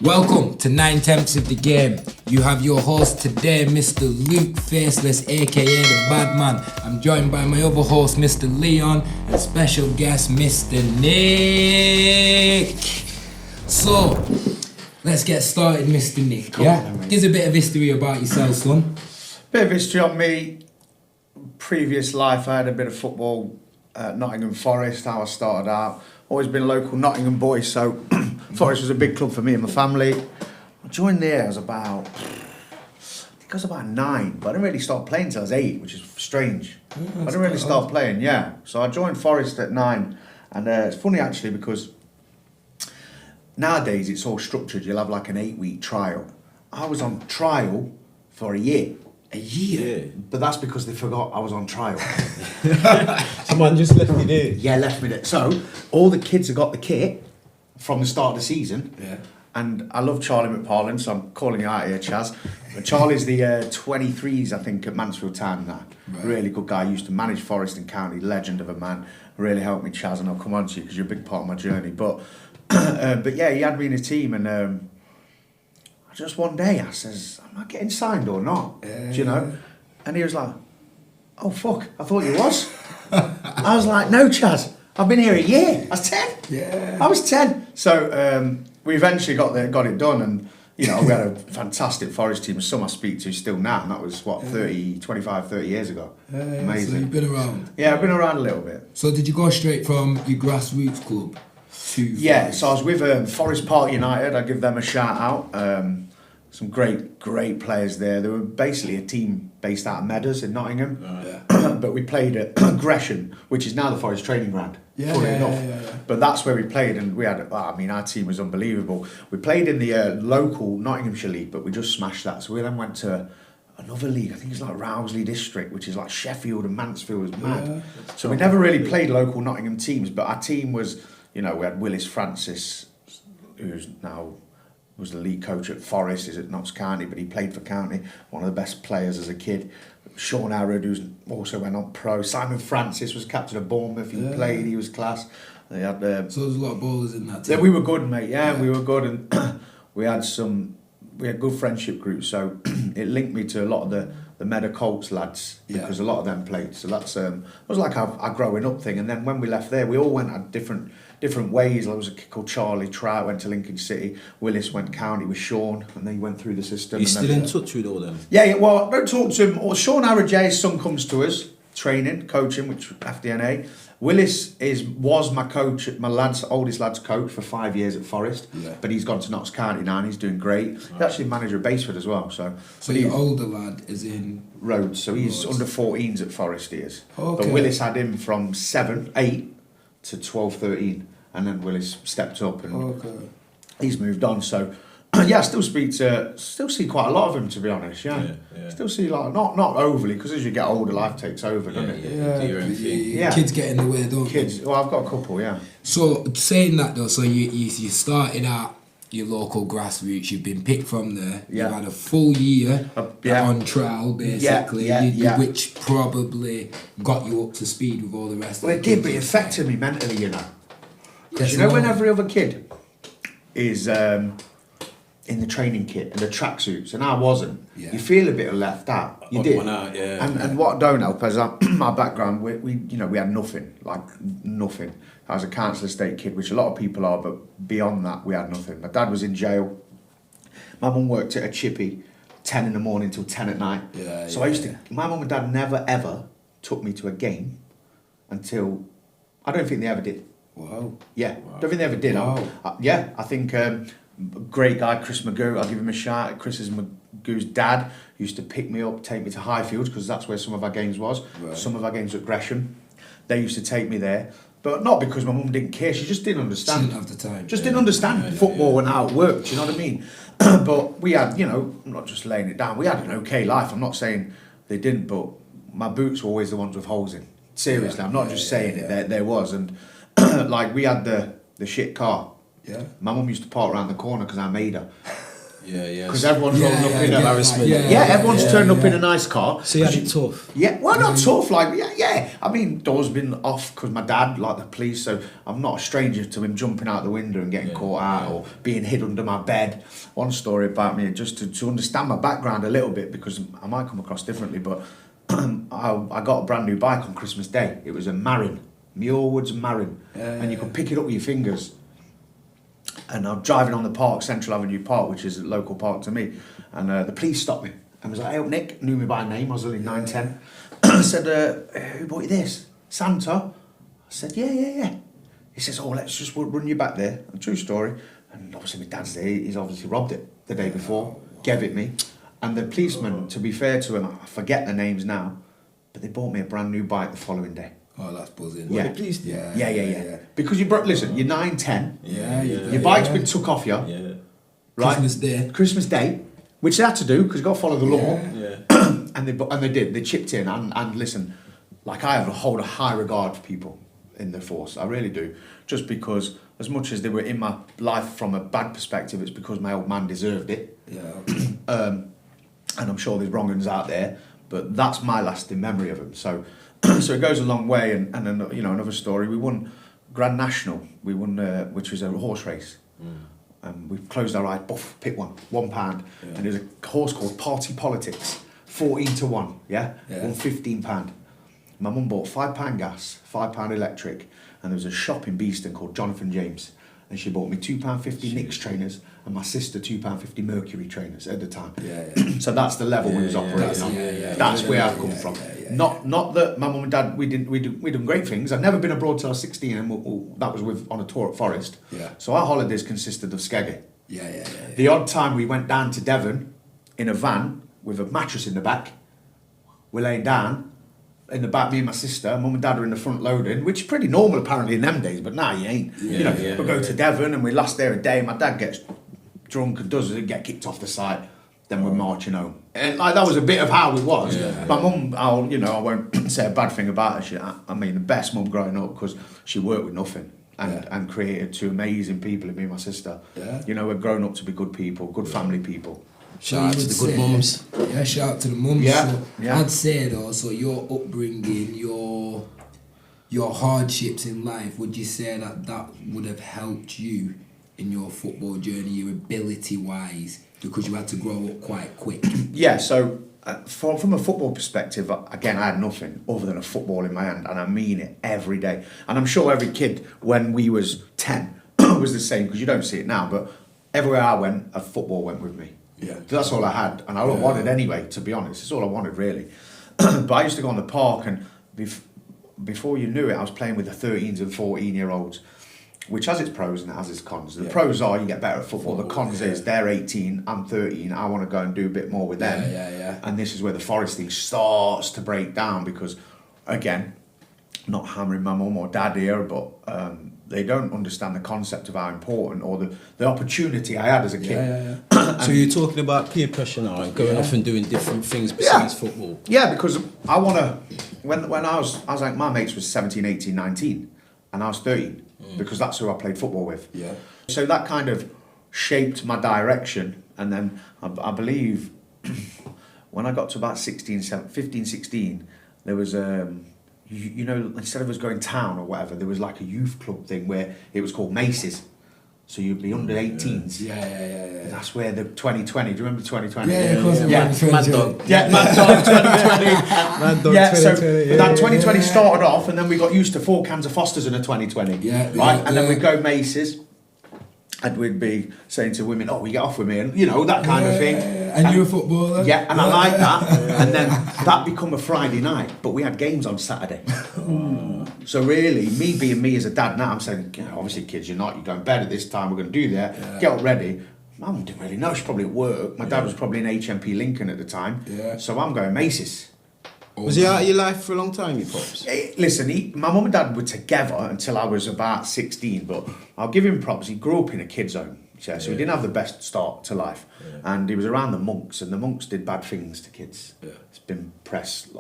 Welcome to 9tenths of the game. You have your host today, Mr. Luke Faceless, aka the Bad Man. I'm joined by my other host, Mr. Leon, and special guest, Mr. Nick. So, let's get started, Mr. Nick. Give us a bit of history about yourself, son. Bit of history on me. Previous life, I had a bit of football at Nottingham Forest, how I started out. Always been a local Nottingham boy, so Forest was a big club for me and my family. I joined there, I was about 9, but I didn't really start playing until I was 8, which is strange. I didn't really start playing, yeah. So I joined Forest at 9, and it's funny actually because nowadays it's all structured. You'll have like an 8-week trial. I was on trial for a year. A year? Yeah. But that's because they forgot I was on trial. Someone just left me there. Yeah, left me there. So all the kids have got the kit from the start of the season. Yeah. And I love Charlie McParlin, so I'm calling you out here, Chaz. But Charlie's the 23s, I think, at Mansfield Town now. Right. Really good guy. Used to manage Forest and County, legend of a man. Really helped me, Chaz, and I'll come on to you because you're a big part of my journey. But yeah, he had me in his team, and just one day I says, am I getting signed or not? Do you know? And he was like, oh fuck, I thought you was. I was like, no, Chaz, I've been here a year. I was 10. Yeah. I was 10. So we eventually got it done, and you know, we had a fantastic Forest team, some I speak to still now, and that was 30 years ago. Amazing. So you've been around. Yeah, I've been around a little bit. So did you go straight from your grassroots club to Forest? So I was with Forest Park United. I give them a shout out. Some great players there. They were basically a team based out of Meadows in Nottingham. But we played at Gresham, which is now the Forest training ground. Funny enough. But that's where we played, and we had, our team was unbelievable. We played in the local Nottinghamshire League, but we just smashed that. So we then went to another league, I think it's like Rowsley District, which is like Sheffield and Mansfield, was mad. So we never really played local Nottingham teams, but our team was, you know, we had Willis Francis, who's now was the league coach at Forest, is at Notts County, but he played for County, one of the best players as a kid. Sean Harrod, who's also went on pro. Simon Francis was captain of Bournemouth, he played, he was class. They had, so there's a lot of ballers in that team. Yeah, we were good, mate, we were good, and we had good friendship groups, so it linked me to a lot of the Meadow Colts lads, because a lot of them played, so that's it was like our growing up thing. And then when we left there, we all went at different ways. There was a kid called Charlie Trout, went to Lincoln City. Willis went county with Sean, and then he went through the system. You still in touch with all them? Yeah, well, don't talk to him. Or Sean Harrod, his son comes to us, training, coaching, which FDNA. Willis was my coach, oldest lad's coach for 5 years at Forest, but he's gone to Notts County now and he's doing great. He's actually manager of Baseford as well. So your older lad is in Rhodes, so he's under 14s at Forest, he is. Okay. But Willis had him from 8 to 12, 13, and then Willis stepped up and he's moved on. So I still see quite a lot of him, to be honest. Still see not overly, because as you get older, life takes over, doesn't it? Kids get in the way, don't Kids. they? Well, I've got a couple. So saying that though, so you started at your local grassroots. You've been picked from there. You've had a full year on trial, basically. Which probably got you up to speed with all the rest. Well, it did, but it affected me mentally, you know. Because you know when every other kid is in the training kit and the tracksuits, and I wasn't. You feel a bit left out. You did. And what don't help is my background. We had nothing, like nothing. I was a council estate kid, which a lot of people are, but beyond that, we had nothing. My dad was in jail. My mum worked at a chippy, 10 in the morning till 10 at night. My mum and dad never ever took me to a game until, I don't think they ever did. Wow. Yeah, don't think they ever did. Wow. I think great guy Chris Magoo, I'll give him a shout. Chris is Magoo's dad, used to pick me up, take me to Highfields, because that's where some of our games was. Some of our games at Gresham, they used to take me there, but not because my mum didn't care, she just didn't understand. She didn't have the time. Didn't understand football and how it worked, you know what I mean? But we had, I'm not just laying it down, we had an okay life. I'm not saying they didn't, but my boots were always the ones with holes in. Seriously, I'm not just saying it, there was. And like we had the shit car. My mum used to park around the corner because I made her. Yeah. Because everyone's rolling up in embarrassment. everyone's turning up in a nice car. So you had it tough. Yeah, well, not tough, like, yeah. I mean, doors been off because my dad, like the police, so I'm not a stranger to him jumping out the window and getting caught out or being hid under my bed. One story about me, just to understand my background a little bit, because I might come across differently, but I got a brand new bike on Christmas Day. It was a Marin, Muirwoods Marin, and you could pick it up with your fingers. And I'm driving on the park, Central Avenue Park, which is a local park to me, and the police stopped me and was like, "Hey, Nick," knew me by name, I was only 9, 10. I said, "Who bought you this? Santa?" I said, yeah. He says, "Oh, let's just run you back there." A true story. And obviously my dad's there, he's obviously robbed it the day before, gave it me. And the policeman, to be fair to him, I forget the names now, but they bought me a brand new bike the following day. Oh, that's buzzing. Yeah. The police did? Yeah. Because listen, you're 9, 10. Your bike's been took off you. Yeah. Right? Christmas Day, which they had to do because you got to follow the law. Yeah. and they did. They chipped in and listen, like I hold a high regard for people in the force. I really do. Just because as much as they were in my life from a bad perspective, it's because my old man deserved it. Yeah. And I'm sure there's wrong uns out there, but that's my lasting memory of him. So it goes a long way. And another story, we won Grand National. We won, which was a horse race. We closed our eyes, pick one, £1. Yeah. And there's a horse called Party Politics, 14-1, won £15. My mum bought £5 gas, £5 electric, and there was a shop in Beeston called Jonathan James, and she bought me £2.50 Knicks trainers and my sister £2.50 Mercury trainers at the time. So that's the level we was operating on. That's where I've come from. Not that my mum and dad we done great things. I've never been abroad till I was 16, and that was on a tour at Forest. So our holidays consisted of Skeggy. The odd time we went down to Devon in a van with a mattress in the back. We're laying down in the back, me and my sister. Mum and dad are in the front loading, which is pretty normal apparently in them days, but now you ain't. We'll go to Devon and we last there a day. My dad gets drunk and does it, get kicked off the site. Then we're marching home, and like that was a bit of how it was. My mum, I won't say a bad thing about her. I mean, the best mum growing up, because she worked with nothing and created two amazing people in me and my sister. We're grown up to be good people, good family people. Shout out to the good mums. Yeah, shout out to the mums. Yeah. I'd say though, so your upbringing, your hardships in life, would you say that would have helped you in your football journey, your ability wise, because you had to grow up quite quick? Yeah, so from a football perspective, again, I had nothing other than a football in my hand, and I mean it every day. And I'm sure every kid when we was 10 was the same, because you don't see it now, but everywhere I went, a football went with me. That's all I had, and all I wanted anyway, to be honest. It's all I wanted, really. But I used to go on the park, and before you knew it, I was playing with the 13s and 14-year-olds, which has its pros and it has its cons. The pros are you get better at football. The cons is they're 18, I'm 13, I want to go and do a bit more with them. And this is where the Forest thing starts to break down, because, again, not hammering my mum or dad here, but they don't understand the concept of how important or the opportunity I had as a kid. So you're talking about peer pressure now and going off and doing different things besides football? Yeah, because I want to... When I was like, my mates was 17, 18, 19, and I was 13, because that's who I played football with. So that kind of shaped my direction, and then I believe when I got to about 15, 16, there was... instead of us going town or whatever, there was like a youth club thing where it was called Maces. So you'd be under 18s. Yeah. That's where the 2020. Do you remember 2020? Yeah, of course. Mad Dog. Yeah, Mad Dog 2020. Mad Dog 2020. So that 2020 started off, and then we got used to 4 cans of Fosters in a 2020. And then we'd go Maces, and we'd be saying to women, "Oh, we get off with me," and that kind of thing. And you're a footballer? Yeah, and I like that. And then that become a Friday night, but we had games on Saturday. So really, me being me as a dad now, I'm saying, obviously, kids, you're going to bed at this time, we're going to do that, get up ready. Mum didn't really know, she's probably at work. My dad was probably in HMP Lincoln at the time. So I'm going Maces. Was he out of your life for a long time, your pops? Listen, my mum and dad were together until I was about 16, but I'll give him props. He grew up in a kid's home, so he didn't have the best start to life. And he was around the monks, and the monks did bad things to kids. It's been pressed,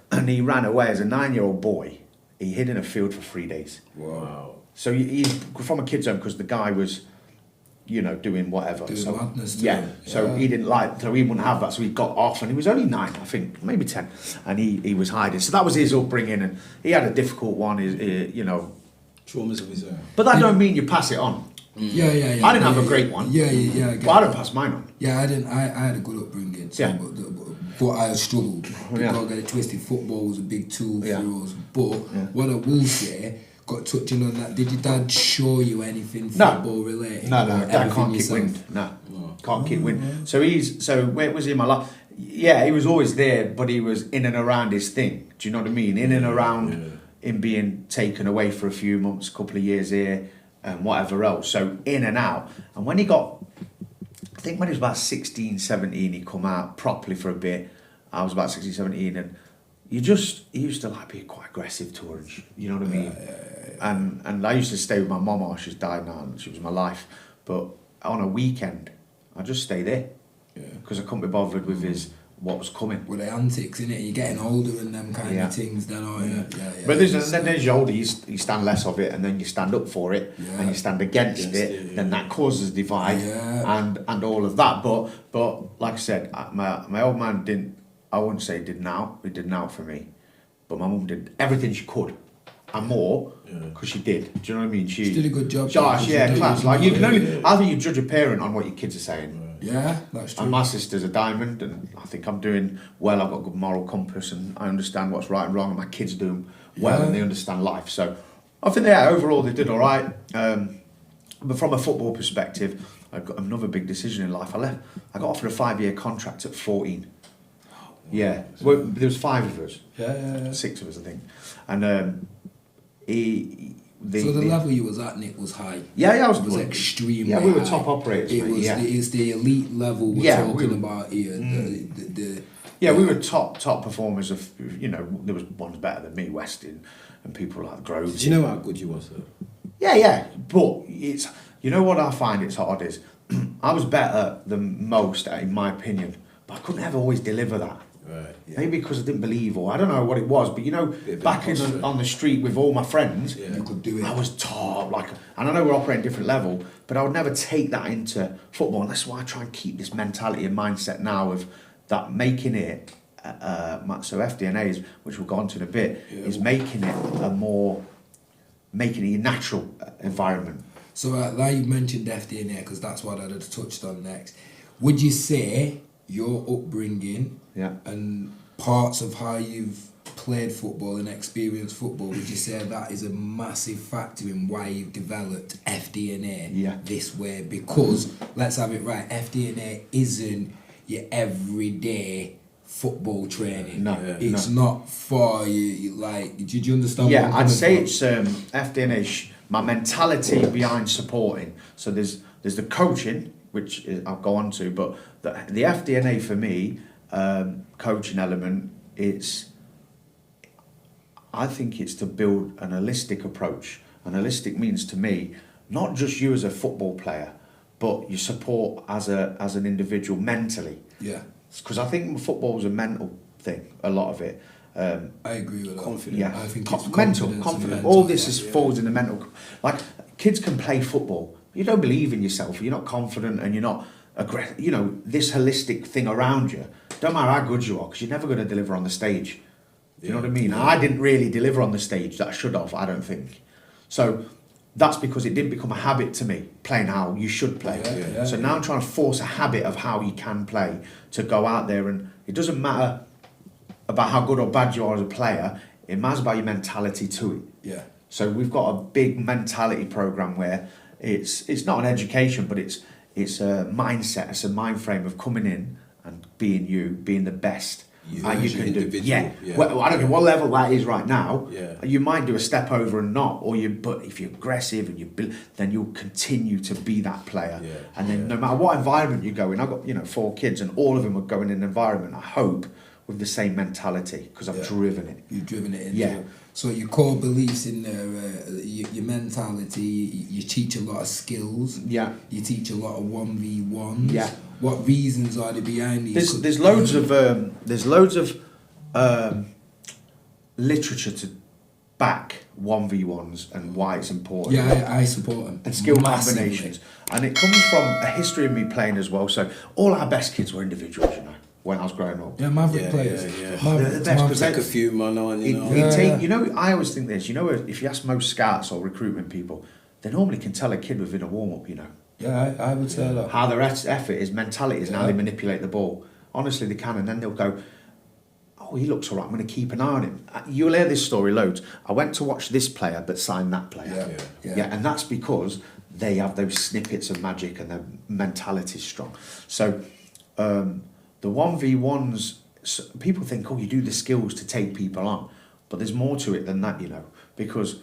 and he ran away as a 9-year-old boy. He hid in a field for 3 days. Wow. So he's from a kid's home, because the guy was doing whatever. Doing madness. So he didn't so he wouldn't have that. So he got off, and he was only 9, I think, maybe 10, and he was hiding. So that was his upbringing, and he had a difficult one. Traumas of his own. But that don't mean you pass it on. Yeah. I didn't have a great one. Yeah. But I don't pass mine on. Yeah, I didn't. I had a good upbringing. So, but I struggled. Don't get it twisted. Football was a big tool for us. But what I will say, got touching on that. Did your dad show you anything football related? No. Dad can't kick wind. No, can't kick wind. So where was he in my life? Yeah, he was always there, but he was in and around his thing. Do you know what I mean? In and around him being taken away for a few months, couple of years here, and whatever else. So in and out. And when he got, I think when he was about 16, 17, he come out properly for a bit. I was about 16, 17, and he used to like be quite aggressive towards, you know what I mean? And I used to stay with my mum. She's died now, and she was my life. But on a weekend, I just stay there because I couldn't be bothered with what was coming. With the antics, innit? You're getting older and them kind of things, then, aren't you? But then as you're older, you stand less of it, and then you stand up for it, and you stand against it. Then that causes divide and all of that. But like I said, my old man didn't. I wouldn't say he didn't out. He didn't out for me, but my mum did everything she could. And more, because she did. Do you know what I mean? She did a good job. Class. Like you can only, I think you judge a parent on what your kids are saying. Yeah, that's true. And my sister's a diamond, and I think I'm doing well. I've got a good moral compass, and I understand what's right and wrong. And my kids do well, and they understand life. So I think overall they did all right. But from a football perspective, I got another big decision in life. I got offered a 5-year contract at 14. Yeah, well, there was 5 of us. Yeah. 6 of us, I think, and. So the level you was at, Nick, was high. Yeah, was extremely high. Yeah, we were top operators. It's the elite level we're talking about here. We were top performers of. There was ones better than me, Weston, and people like Groves. Do you know how good you was, though? Yeah, but it's what I find it's hard is I was better than most, in my opinion, but I couldn't ever always deliver that. Right. Yeah. Maybe because I didn't believe, or I don't know what it was, but back on the street with all my friends, you could do it. I was top, and I know we're operating different level, but I would never take that into football, and that's why I try and keep this mentality and mindset now of that making it. So FDNAs, which we'll go on to in a bit, is making it a natural environment. So now you mentioned FDNA, because that's what I'd have touched on next. Would you say your upbringing and parts of how you've played football and experienced football, would you say that is a massive factor in why you've developed FDNA this way? Because, let's have it right, FDNA isn't your everyday football training. It's not for you, did you understand what I'm I'd say from? it's FDNA, my mentality behind supporting. So there's the coaching, which I'll go on to, but the FDNA for me, coaching element, I think it's to build an holistic approach. And holistic means to me, not just you as a football player, but you support as an individual mentally. Yeah. Because I think football is a mental thing, a lot of it. I agree with that. Confidence. Yeah, I think it's confidence. All this falls in the mental. Like, kids can play football. You don't believe in yourself. You're not confident, and you're not aggressive. This holistic thing around you. Don't matter how good you are, because you're never going to deliver on the stage. You know what I mean? Yeah. I didn't really deliver on the stage that I should have. I don't think. So that's because it didn't become a habit to me, playing how you should play. So now I'm trying to force a habit of how you can play, to go out there, and it doesn't matter about how good or bad you are as a player. It matters about your mentality to it. Yeah. So we've got a big mentality program where it's not an education, but it's a mindset, it's a mind frame of coming in and being being the best. You can do. Well, I don't know what level that is right now. Yeah. You might do a step over and not, but if you're aggressive and then you'll continue to be that player. Yeah. And then no matter what environment you go in, I've got 4 kids, and all of them are going in an environment, I hope, with the same mentality, because I've driven it. You've driven it in. So your core beliefs in there, your mentality, you teach a lot of skills. Yeah. You teach a lot of 1v1s. Yeah. What reasons are there behind these? There's loads of literature back 1v1s and why it's important. Yeah, I support them. And skill Massively. combinations. And it comes from a history of me playing as well. So all our best kids were individuals, you know, when I was growing up. Yeah, Maverick Yeah, players. yeah. Maverick, They're the best, but Take a few man on, you know. You know, I always think this, you know, if you ask most scouts or recruitment people, they normally can tell a kid within a warm-up, you know, Yeah, I would say that. how their effort is, mentality is, and how they manipulate the ball. Honestly, they can, and then they'll go, oh, he looks all right, I'm going to keep an eye on him. You'll hear this story loads. I went to watch this player but signed that player. Yeah. And that's because they have those snippets of magic and their mentality is strong. So the 1v1s, people think, oh, you do the skills to take people on, but there's more to it than that, you know, because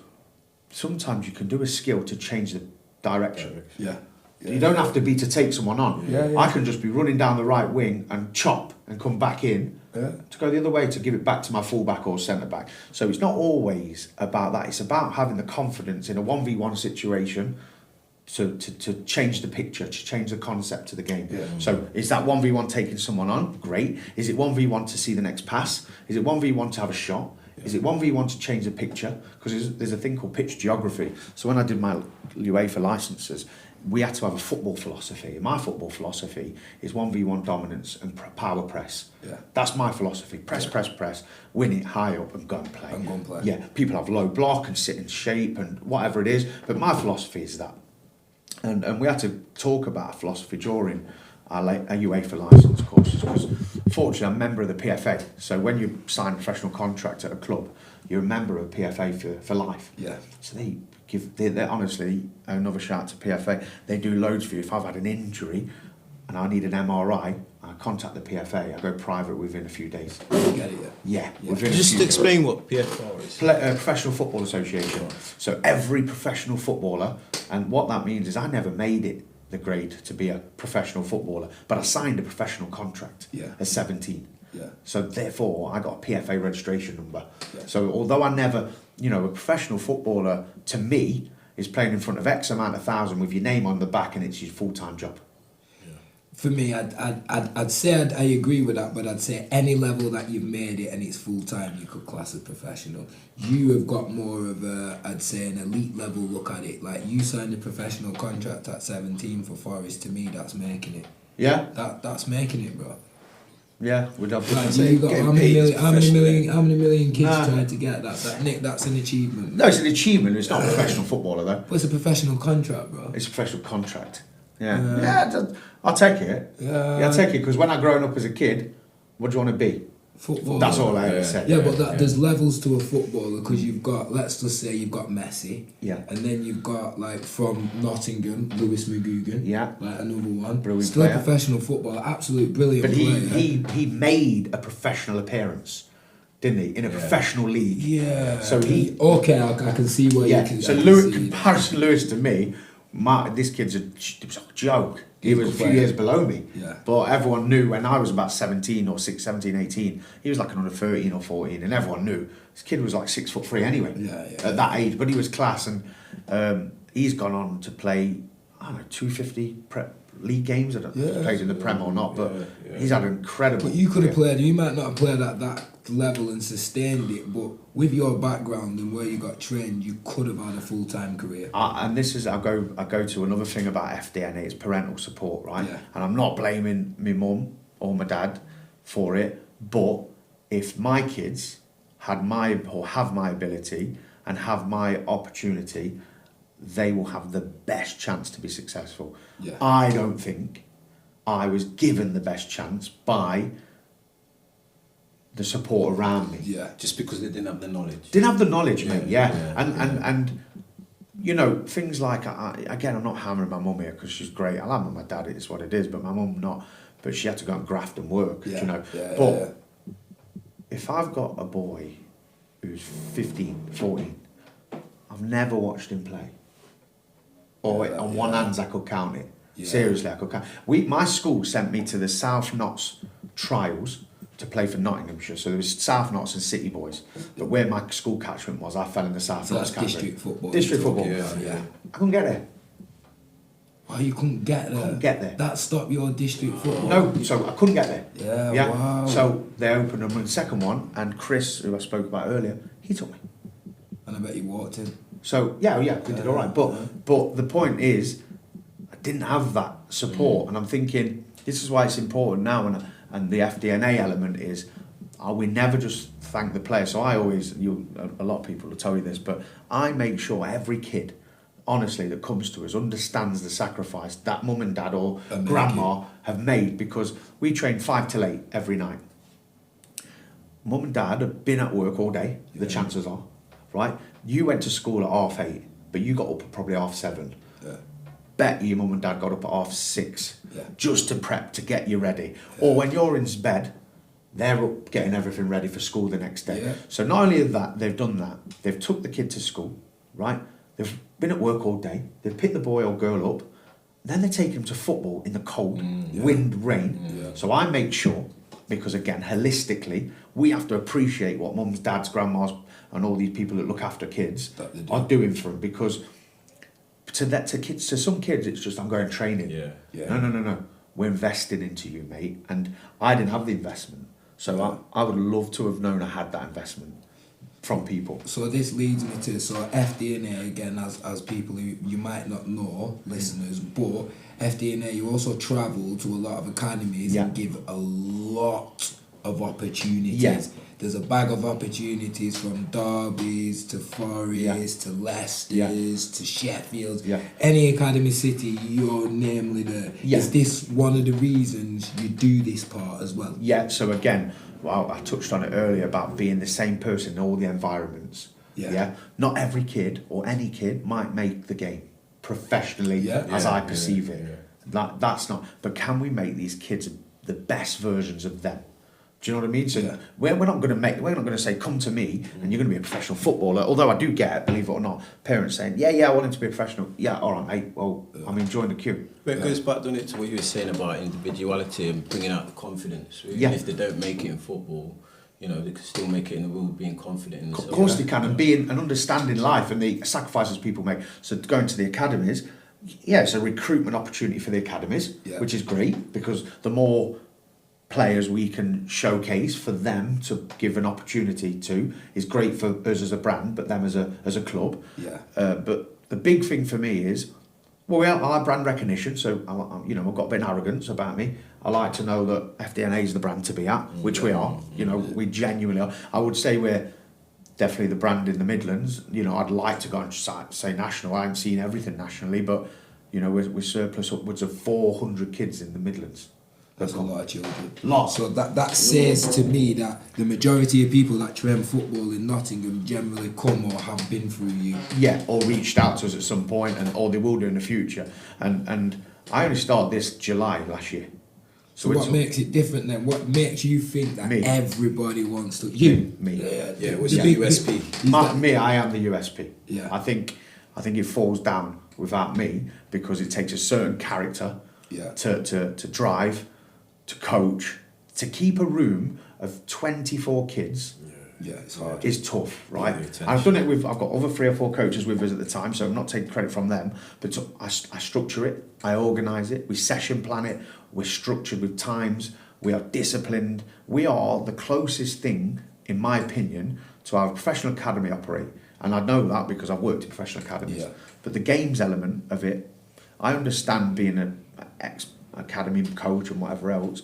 sometimes you can do a skill to change the direction. Yeah. You don't have to be to take someone on. Yeah. I can just be running down the right wing and chop and come back in to go the other way to give it back to my fullback or centre back. So it's not always about that. It's about having the confidence in a 1v1 situation to change the picture, to change the concept of the game. Yeah. So is that 1v1 taking someone on? Great. Is it 1v1 to see the next pass? Is it 1v1 to have a shot? Is it 1v1 to change the picture? Because there's a thing called pitch geography. So when I did my UEFA licences, we had to have a football philosophy. My football philosophy is 1v1 dominance and power press. Yeah. That's my philosophy. Press, win it high up and go and play. Yeah, people have low block and sit in shape and whatever it is, but my philosophy is that. And we had to talk about philosophy during our UEFA licence courses because fortunately I'm a member of the PFA. So when you sign a professional contract at a club, you're a member of PFA for life. Yeah. So they honestly, another shout to PFA, they do loads for you. If I've had an injury and I need an MRI, I contact the PFA, I go private within a few days. Get it, Yeah, within a Just few explain what PFR is. Professional Football Association. So every professional footballer, and what that means is I never made it the grade to be a professional footballer, but I signed a professional contract at 17. Yeah. So therefore, I got a PFA registration number. Yeah. So although I never, you know, a professional footballer to me is playing in front of X amount of thousand with your name on the back and it's your full-time job. For me, I'd say I agree with that, but I'd say any level that you've made it and it's full time, you could class as professional. You have got more of a, I'd say, an elite level look at it. Like you signed a professional contract at 17 for Forest. To me, that's making it. Yeah. That's making it, bro. Yeah, we'd have Like, to you got getting how many paid million kids Nah. tried to get that? Nick, that's an achievement. No, it's an achievement. It's not a professional footballer though. But it's a professional contract, bro. It's a professional contract. Yeah, I'll take it. Yeah, I'll take it because when I growing up as a kid, what do you want to be? Football. That's all I ever said. Yeah, but there's levels to a footballer because you've got, let's just say you've got Messi. Yeah. And then you've got, like, from Nottingham, Lewis McGugan. Yeah. Like, another one. Brilliant Still player. a professional footballer, absolute brilliant But player. he made a professional appearance, didn't he? In a professional league. Yeah. So he. Okay, I can see where you can. So I can Lewis, see that. comparison Lewis to me, this kid's a joke. He was a few player. years below me. Yeah. But everyone knew when I was about 17 or 17, 18, he was like another 13 or 14, and everyone knew. This kid was like 6'3" anyway. Yeah. At that age, but he was class, and he's gone on to play, I don't know, 250 league games. I don't know if he's played in the Prem or not, but he's had an incredible. But you could have played, you might not have played at that level and sustained it, but with your background and where you got trained, you could have had a full-time career. And this is, I go to another thing about FDNA, it's parental support, right? Yeah. And I'm not blaming my mum or my dad for it, but if my kids have my ability and have my opportunity, they will have the best chance to be successful. Yeah. I don't think I was given the best chance by the support around me. Yeah. Just because they didn't have the knowledge. Didn't have the knowledge, mate. And you know, things like again, I'm not hammering my mum here because she's great. I love my dad. It's what it is. But my mum not. But she had to go and graft and work. Yeah. You know. Yeah, but yeah. if I've got a boy who's 15, 14, I've never watched him play. Or on one hand, I could count it. Yeah. Seriously, I could count. My school sent me to the South Notts trials to play for Nottinghamshire. So there was South Notts and City Boys. But where my school catchment was, I fell in the South So Notts that's category. district football. District football. Yeah. I couldn't get there. Oh, you couldn't get there? Couldn't get there. That stopped your district football? No, so I couldn't get there. Yeah, wow. So they opened up the second one, and Chris, who I spoke about earlier, he took me. And I bet you walked in. So yeah, we did all right. But the point is, I didn't have that support, and I'm thinking this is why it's important now. And the FDNA element is, we never just thank the player. So I always, a lot of people will tell you this, but I make sure every kid, honestly, that comes to us understands the sacrifice that mum and dad or grandma have made, because we train 5 till 8 every night. Mum and dad have been at work all day, the chances are, right? You went to school at 8:30, but you got up at probably 7:30. Yeah. Bet your mum and dad got up at 6:30 just to prep, to get you ready. Yeah. Or when you're in bed, they're up getting everything ready for school the next day. Yeah. So not only that, they've done that, they've took the kid to school, right? They've been at work all day, they've picked the boy or girl up, then they take him to football in the cold, wind, rain. Yeah. So I make sure, because again, holistically, we have to appreciate what mums, dads, grandmas, and all these people that look after kids are doing for them, because to some kids, it's just, I'm going training. No. We're investing into you, mate. And I didn't have the investment. So I would love to have known I had that investment from people. So this leads me to, FDNA, again, as people who you might not know, listeners, but FDNA, you also travel to a lot of academies and give a lot of opportunities. Yeah. There's a bag of opportunities from Derby's to Forest to Leicester's to Sheffield's. Yeah. Any academy city, you're namely there. Yeah. Is this one of the reasons you do this part as well? Yeah, so again, I touched on it earlier about being the same person in all the environments. Yeah. Not every kid or any kid might make the game professionally as I perceive it. That's not. But can we make these kids the best versions of them? Do you know what I mean? So we're not going to say, come to me and you're going to be a professional footballer. Although I do get, believe it or not, parents saying, I want him to be a professional. Yeah, all right, mate. Well, I'm enjoying the queue. But it goes back, doesn't it, to what you were saying about individuality and bringing out the confidence. Even if they don't make it in football, they can still make it in the world, being confident in themselves. Of course they can, and being and understanding life and the sacrifices people make. So going to the academies, it's a recruitment opportunity for the academies, which is great, because the more players we can showcase for them to give an opportunity to is great for us as a brand, but them as a club. But the big thing for me is, I like brand recognition, so I've got a bit of arrogance about me. I like to know that FDNA is the brand to be at, which we are. We genuinely are. I would say we're definitely the brand in the Midlands. I'd like to go and say national. I haven't seen everything nationally, but we're surplus upwards of 400 kids in the Midlands. That's a lot of children. Lots. So that says to me that the majority of people that train football in Nottingham generally come or have been through you. Yeah, or reached out to us at some point, or they will do in the future. And I only started this July last year. So what makes it different then? What makes you think that everybody wants to? Me. Yeah. What's your USP? I am the USP. Yeah. I think it falls down without me, because it takes a certain character to drive, to coach, to keep a room of 24 kids. It's hard. Is tough, right? And I've done it I've got other 3 or 4 coaches with us at the time, so I'm not taking credit from them, but I structure it, I organise it, we session plan it, we're structured with times, we are disciplined, we are the closest thing, in my opinion, to how a professional academy operate. And I know that because I've worked in professional academies. Yeah. But the games element of it, I understand being an ex-academy coach and whatever else,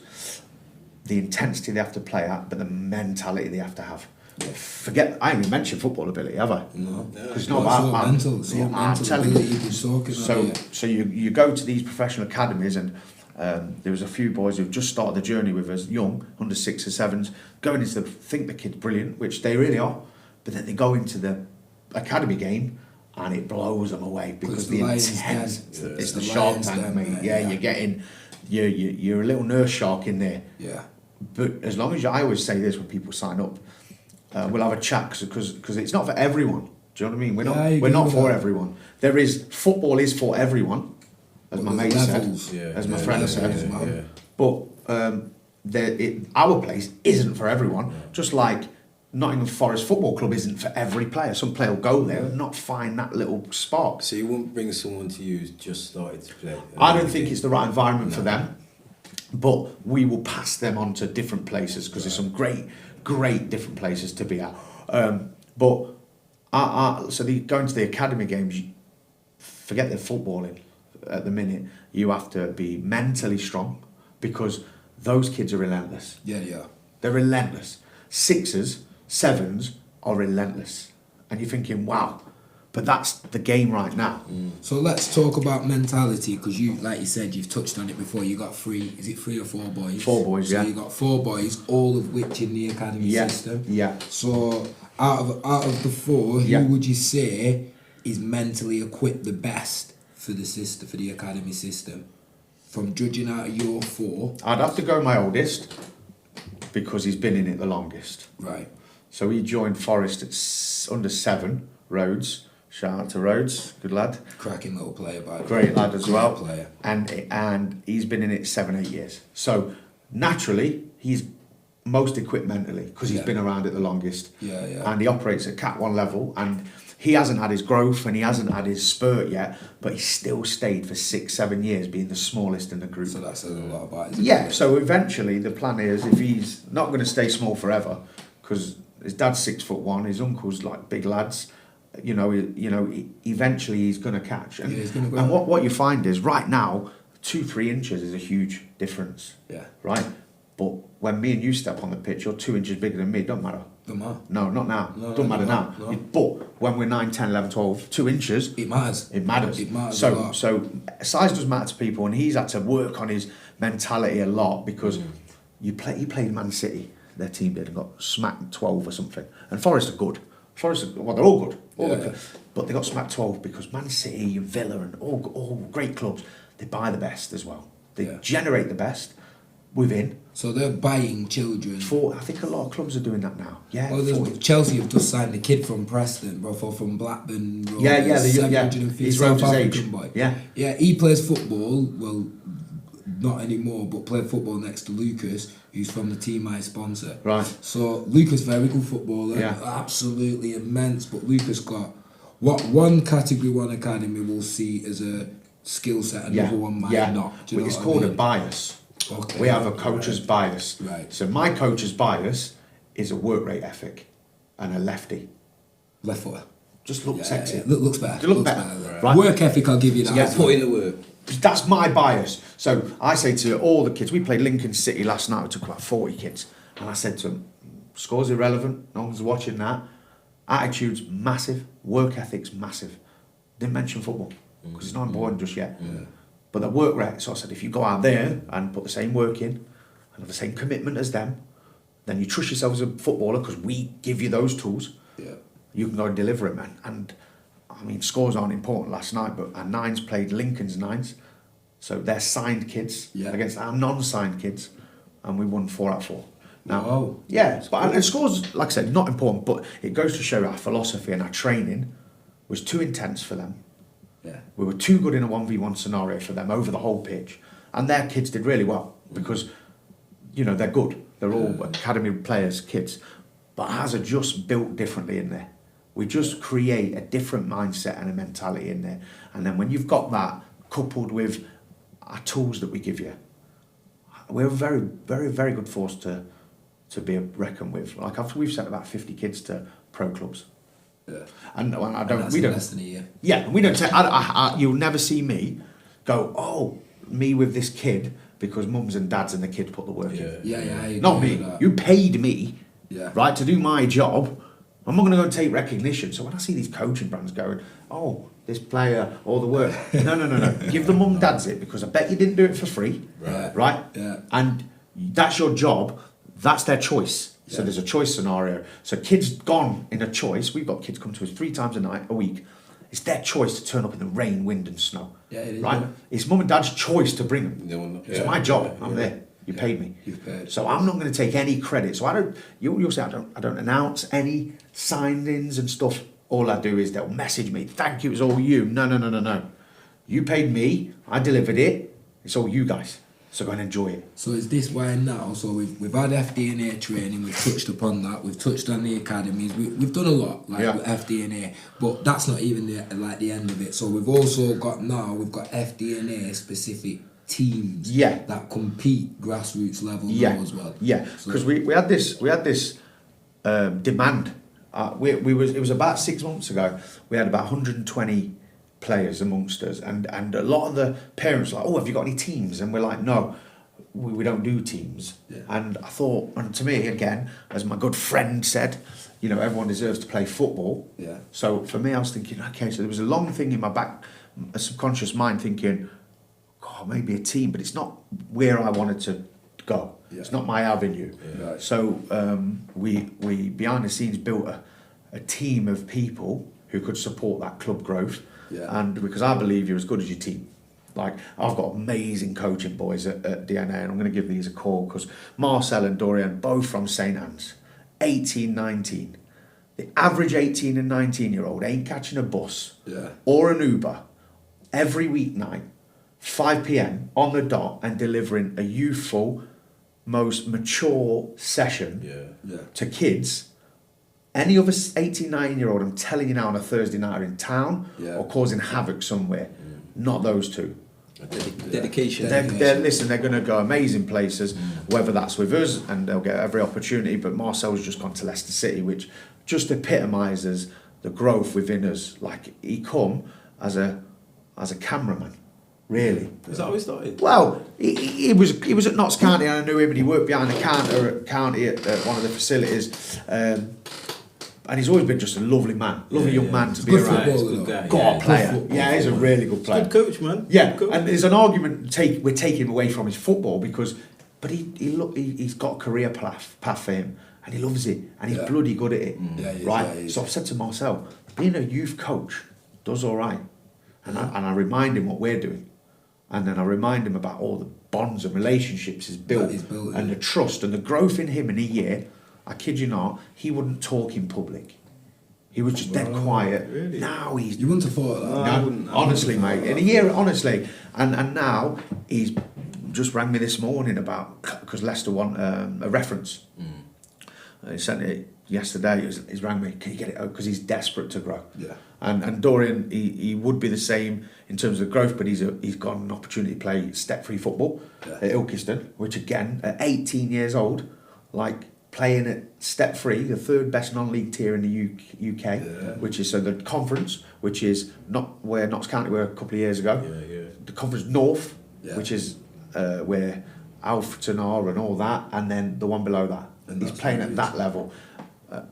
the intensity they have to play at, but the mentality they have to have. Forget, I haven't mentioned football ability, have I? No. Because it's not about mental. I'm telling you. So you go to these professional academies, and there was a few boys who've just started the journey with us, young, under 6 or 7s, going into think the kid's brilliant, which they really are, but then they go into the academy game and it blows them away, because the intent, it's the shark tank, mate. You're a little nurse shark in there. Yeah. But as long as I always say this when people sign up, we'll have a chat, because it's not for everyone. Do you know what I mean? We're not for everyone. Football is for everyone, as my mate said, as my friend said. But our place isn't for everyone. Just like Nottingham Forest Football Club isn't for every player. Some player will go there and not find that little spark. So you wouldn't bring someone to you who's just started to play? I don't think it's the right environment for them. But we will pass them on to different places, because there's some great different places to be at. But So going to the academy games, forget the footballing at the minute. You have to be mentally strong because those kids are relentless. Yeah. They're relentless. 6s, 7s are relentless. And you're thinking, wow, but that's the game right now. So let's talk about mentality, because you, like you said, you've touched on it before. You got 3 or 4 boys? 4 boys, yeah. So you got 4 boys, all of which in the academy system. Yeah. So out of the 4, who would you say is mentally equipped the best for the system, for the academy system? From judging out of your 4, I'd have to go my oldest because he's been in it the longest. right? So he joined Forest at under 7, Rhodes. Shout out to Rhodes, good lad. Cracking little player, by the way. Great lad as well. Player. And he's been in it 7-8 years. So naturally, he's most equipped mentally because he's been around it the longest. Yeah. And he operates at Cat 1 level, and he hasn't had his growth and he hasn't had his spurt yet, but he's still stayed for 6-7 years being the smallest in the group. So that says a lot about it. Yeah, so eventually the plan is, if he's not going to stay small forever, because his dad's 6'1", his uncle's like big lads, eventually he's going to catch. And, he's gonna go. and what you find is right now, 2-3 inches is a huge difference. Yeah. Right? But when me and you step on the pitch, you're 2 inches bigger than me, it don't matter. Don't matter. No, not now. No, Doesn't matter now. no. But when we're 9, 10, 11, 12, 2 inches... It matters. It matters. It matters a lot. So size does matter to people, and he's had to work on his mentality a lot because he played Man City, their team did, and got smacked 12 or something. And Forest are good. They're all good. Good. But they got smacked 12 because Man City and Villa and all great clubs, they buy the best as well. They generate the best within. So they're buying children. I think a lot of clubs are doing that now. Yeah. Well, Chelsea have just signed a kid from Preston, bro, from Blackburn. Bro, Yeah. 750 He's South Rhodes' African age. boy. Yeah. Yeah, he plays football. Well, not anymore, but played football next to Lucas, who's from the team I sponsor. Right. So Lucas, very good footballer, absolutely immense. But Lucas got what one Category 1 academy will see as a skill set, another one might not. Do you know It's what called I mean? a bias. Okay. We have a coach's bias. Right. So my coach's bias is a work rate ethic and a lefty. Left footer. Just look sexy. Yeah. Looks better. Look looks better. Right. Work ethic, I'll give you that. Yeah, as Put well. in the work. That's my bias. So I say to all the kids, we played Lincoln City last night, we took about 40 kids, and I said to them, score's irrelevant, no one's watching that. Attitude's massive, work ethic's massive. Didn't mention football, because it's not important just yet. Yeah. But the work rate, so I said, if you go out there and put the same work in, and have the same commitment as them, then you trust yourself as a footballer, because we give you those tools. Yeah. You can go and deliver it, man. And I mean, scores aren't important last night, but our 9s played Lincoln's 9s. So they're signed kids against our non-signed kids, and we won 4 out of 4. Now, Wow. yeah, but and scores, like I said, not important, but it goes to show our philosophy and our training was too intense for them. Yeah. We were too good in a 1v1 scenario for them over the whole pitch. And their kids did really well because, they're good. They're all academy players, kids. But ours are just built differently in there. We just create a different mindset and a mentality in there. And then when you've got that coupled with our tools that we give you, we're a very, very, very good force to be reckoned with. Like we've sent about 50 kids to pro clubs. Yeah. And I And don't. that's We in don't. less than a year. Yeah, we don't say. You'll never see me go. Oh, me with this kid because mums and dads and the kid put the work in. Yeah, I agree Not me. with that. You paid me, Yeah. right, to do my job. I'm not going to go and take recognition. So when I see these coaching brands going, oh, this player, all the work. No. Give the mum and dads it because I bet you didn't do it for free. Right? Yeah. And that's your job. That's their choice. So there's a choice scenario. So kids gone in a choice. We've got kids come to us 3 times a week. It's their choice to turn up in the rain, wind and snow. Yeah, it is, right? yeah. It's mum and dad's choice to bring them. It's my job. I'm there. You paid me. You've paid. So I'm not going to take any credit. So I don't. You'll say I don't announce any signings and stuff. All I do is they'll message me. Thank you. It's all you. No. You paid me. I delivered it. It's all you guys. So go and enjoy it. So is this why now? So we've had FDNA training. We've touched upon that. We've touched on the academies. We've done a lot with FDNA, but that's not even the end of it. So we've also got FDNA specific teams that compete grassroots level now as well. Yeah, because we had this demand it was about 6 months ago. We had about 120 players amongst us, and a lot of the parents were like, oh, have you got any teams? And we're like, no, we don't do teams. Yeah. And I thought, and to me again, as my good friend said, you know, everyone deserves to play football. Yeah. So for me, I was thinking, okay, so there was a long thing in my back, a subconscious mind thinking, God, maybe a team, but it's not where I wanted to go. Yeah. It's not my avenue. Yeah. Right. So we behind the scenes built a team of people who could support that club growth. Yeah. And because I believe you're as good as your team. Like, I've got amazing coaching boys at DNA, and I'm going to give these a call because Marcel and Dorian, both from St Anne's, 18, 19. The average 18 and 19-year-old ain't catching a bus or an Uber every weeknight, 5 p.m. on the dot, and delivering a youthful, most mature session to kids. Any other 18, 19-year-old, I'm telling you now, on a Thursday night are in town or causing havoc somewhere. Not those two. Dedication. They're going to go amazing places, whether that's with us, and they'll get every opportunity. But Marcel's just gone to Leicester City, which just epitomises the growth within us. Like, he come as a cameraman, really. Is that how he started? Well, he was at Notts County, and I knew him, and he worked behind the counter at County at one of the facilities. And he's always been just a lovely man, young man to be Good around. footballer, Good guy. God, player. Yeah, he's a really good player. Good coach, man. Yeah, Good coach. and there's an argument we're taking him away from his football but he's got a career path for him, and he loves it, and he's bloody good at it, right? So I've said to Marcel, being a youth coach does all right, and I remind him what we're doing, and then I remind him about all the bonds and relationships he's built, and the trust and the growth in him in a year. I kid you not, he wouldn't talk in public. He was just dead quiet. Really? Now he's... You wouldn't have thought of that. No, honestly, mate. In a year, honestly. And now he's just rang me this morning about... Because Leicester want a reference. He sent it yesterday. He's rang me, can you get it out? Because he's desperate to grow. Yeah. And Dorian, he would be the same in terms of growth, but he's got an opportunity to play step-free football at Ilkeston, which again, at 18 years old, like... playing at step 3, the third best non-league tier in the UK, which is the conference, which is not where Notts County were a couple of years ago. The conference North, which is where Alfreton are and all that, and then the one below that. And he's playing at that level,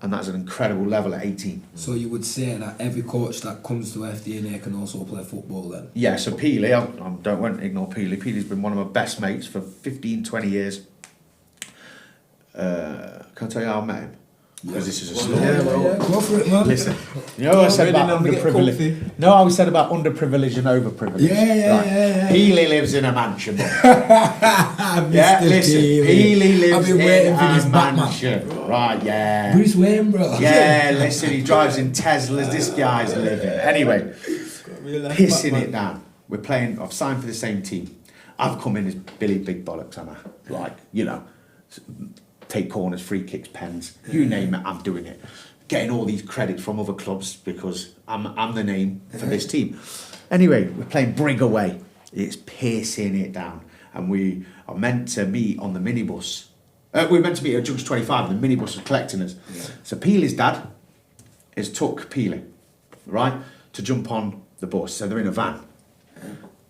and that's an incredible level at 18. So you would say that every coach that comes to FDNA can also play football then? Yeah, so Peely, I won't ignore Peely. Peely's been one of my best mates for 15, 20 years. Can I tell you how I met him? Because this is a story. Go for it, man. Listen, you know what I said about underprivileged? No, I said about underprivileged and overprivileged. Yeah. Healy lives in a mansion. Listen, Healy lives I've been waiting in for this a Batman. mansion. Right, yeah. Bruce Wayne, bro. Yeah, listen, he drives in Teslas. This guy's living. Anyway, pissing it down. We're playing, I've signed for the same team. I've come in as Billy Big Bollocks, am I? Like, you know, take corners, free kicks, pens, you name it, I'm doing it. Getting all these credits from other clubs because I'm the name for this team. Anyway, we're playing Brig away. It's pissing it down. And we are meant to meet on the minibus. We were meant to meet at Junction 25 and the minibus was collecting us. So Peely's dad has took Peely, right, to jump on the bus. So they're in a van.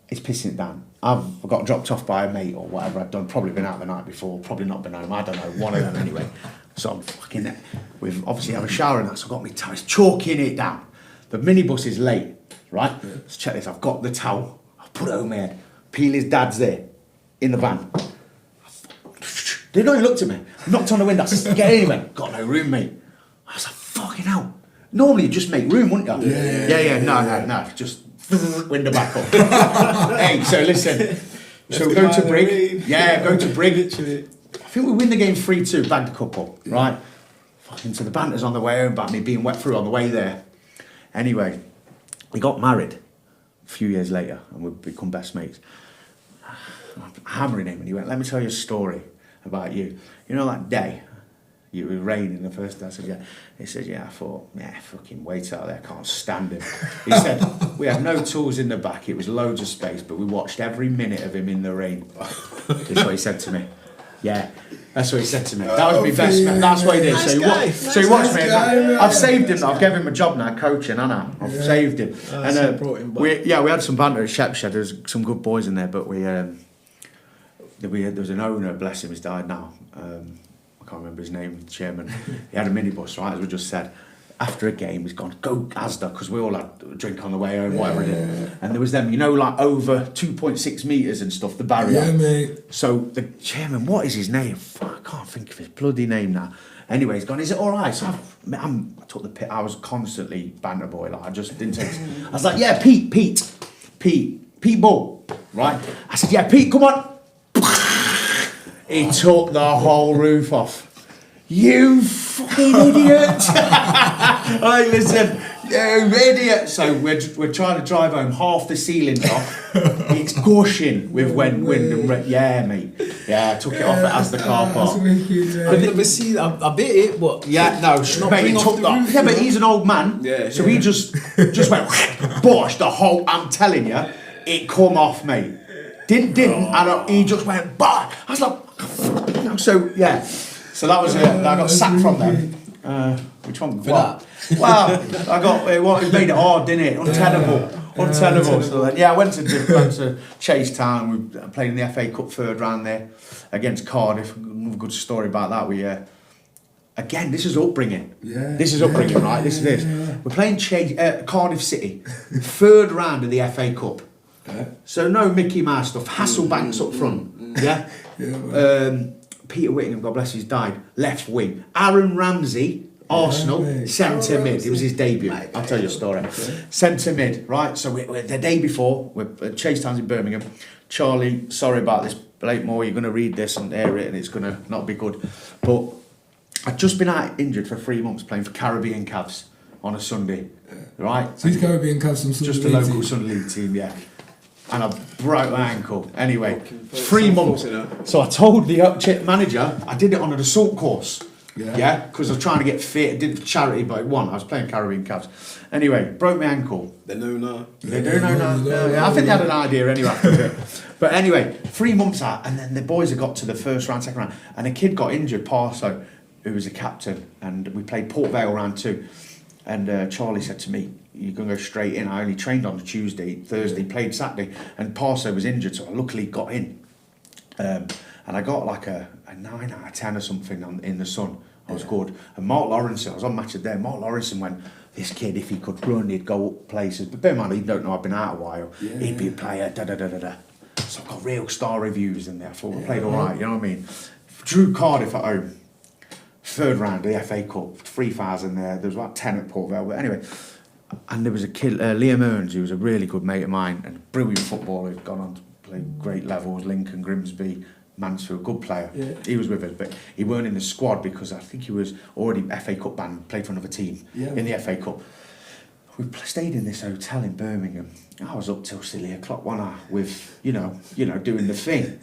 It's pissing it down. I've got dropped off by a mate or whatever I'd done. Probably been out the night before. Probably not been home. I don't know. One of them anyway. So I'm fucking... We've obviously had a shower and that, so I've got my towel. It's chalking it down. The minibus is late, right? Let's check this. I've got the towel. I've put it over my head. Peely's dad's there in the van. They don't even look at me. Knocked on the window. I said, get in anyway. Got no room, mate. I was like, fucking hell. Normally you'd just make room, wouldn't you? Yeah. No. Just... window back up. Hey, so listen. So we go to Brig. Yeah, go to Brig. I think we win the game 3-2, bagged a couple, right? Fucking so the banter's on the way home about me being wet through on the way there. Anyway, we got married a few years later and we've become best mates. I'm hammering him and he went, let me tell you a story about you. You know that day? It was raining the first day. I said, yeah. He said, yeah. I thought, fucking wait out there. I can't stand him. He said, we had no tools in the back. It was loads of space, but we watched every minute of him in the rain. That's what he said to me. Yeah. That's what he said to me. That was my best man. That's what he did. Nice So guy. he watched me. guy, I've saved him. I've given him a job now, coaching, haven't I? I've saved him. And brought him back. we had some banter at Shepshed. There's some good boys in there, but there was an owner, bless him, he's died now. I can't remember his name, the chairman. He had a minibus, right, as we just said. After a game, he's gone, go Asda, because we all had a drink on the way home, whatever it is. And there was them, like over 2.6 metres and stuff, the barrier. Yeah, mate. So the chairman, what is his name? I can't think of his bloody name now. Anyway, he's gone, is it all right? So I took the pit. I was constantly banter boy. Like, I just didn't take I was like, yeah, Pete Bull, right? I said, yeah, Pete, come on. He took the whole roof off. You fucking idiot! Like, listen, you idiot! So we're trying to drive home. Half the ceiling's off. It's gushing with wind and rain. Yeah, mate. Yeah, I took it off as the car park. I've never seen. I bit it, but Yeah, no, mate, he took that. Yeah, but he's an old man. Yeah. So he just went bosh the whole. I'm telling you, it come off, mate. Didn't, and he just went bah. I was like, so yeah. So that was it. I got sacked from them. Which one? For that? Wow, I got it made it hard, didn't it? Untenable. So then, I went to Chase Town. We played in the FA Cup third round there against Cardiff. Another good story about that. We again, this is upbringing. Yeah. This is upbringing, right? This is this. We're playing Cardiff City, third round of the FA Cup. So no Mickey Mouse stuff. Hasselbanks up front. Yeah. Peter Whittingham, God bless, he's died. Left wing. Aaron Ramsey, Arsenal, centre mid. It was his debut. I'll tell you a story. Centre mid, right? So we're the day before, we're at Chase Town in Birmingham. Charlie, sorry about this, Blakemore, you're going to read this and air it and it's going to not be good. But I'd just been out injured for 3 months playing for Caribbean Cavs on a Sunday, right? So these Caribbean Cavs from Just a local Sunday League team, yeah. And I broke my ankle. Anyway, 3 months. So I told the manager I did it on an assault course. Yeah, because I was trying to get fit. I did it for charity, but I won. I was playing Caribbean Cavs. Anyway, broke my ankle. They know now. They do know now. Yeah, I think they had an idea anyway. But anyway, 3 months out, and then the boys had got to the first round, second round, and a kid got injured, Parso, who was a captain, and we played Port Vale round 2. And Charlie said to me, you're going to go straight in. I only trained on a Tuesday, Thursday, played Saturday, and Parso was injured, so I luckily got in. And I got like a 9 out of 10 or something in the sun. I was good. And Mark Lawrenson, I was on Match of the Day, Mark Lawrenson went, this kid, if he could run, he'd go up places. But bear in mind, he don't know I've been out a while. He'd be a player, da-da-da-da-da. So I got real star reviews in there. I thought I played all right, you know what I mean? Drew Cardiff at home. Third round of the FA Cup, 3,000 there. There was about 10 at Port Vale. But anyway, and there was a kid, Liam Earns, who was a really good mate of mine and a brilliant footballer who'd gone on to play great levels, Lincoln, Grimsby, Mansfield, good player. Yeah. He was with us, but he weren't in the squad because I think he was already FA Cup banned, played for another team in the FA Cup. We stayed in this hotel in Birmingham. I was up till silly o'clock one hour with, you know, doing the thing.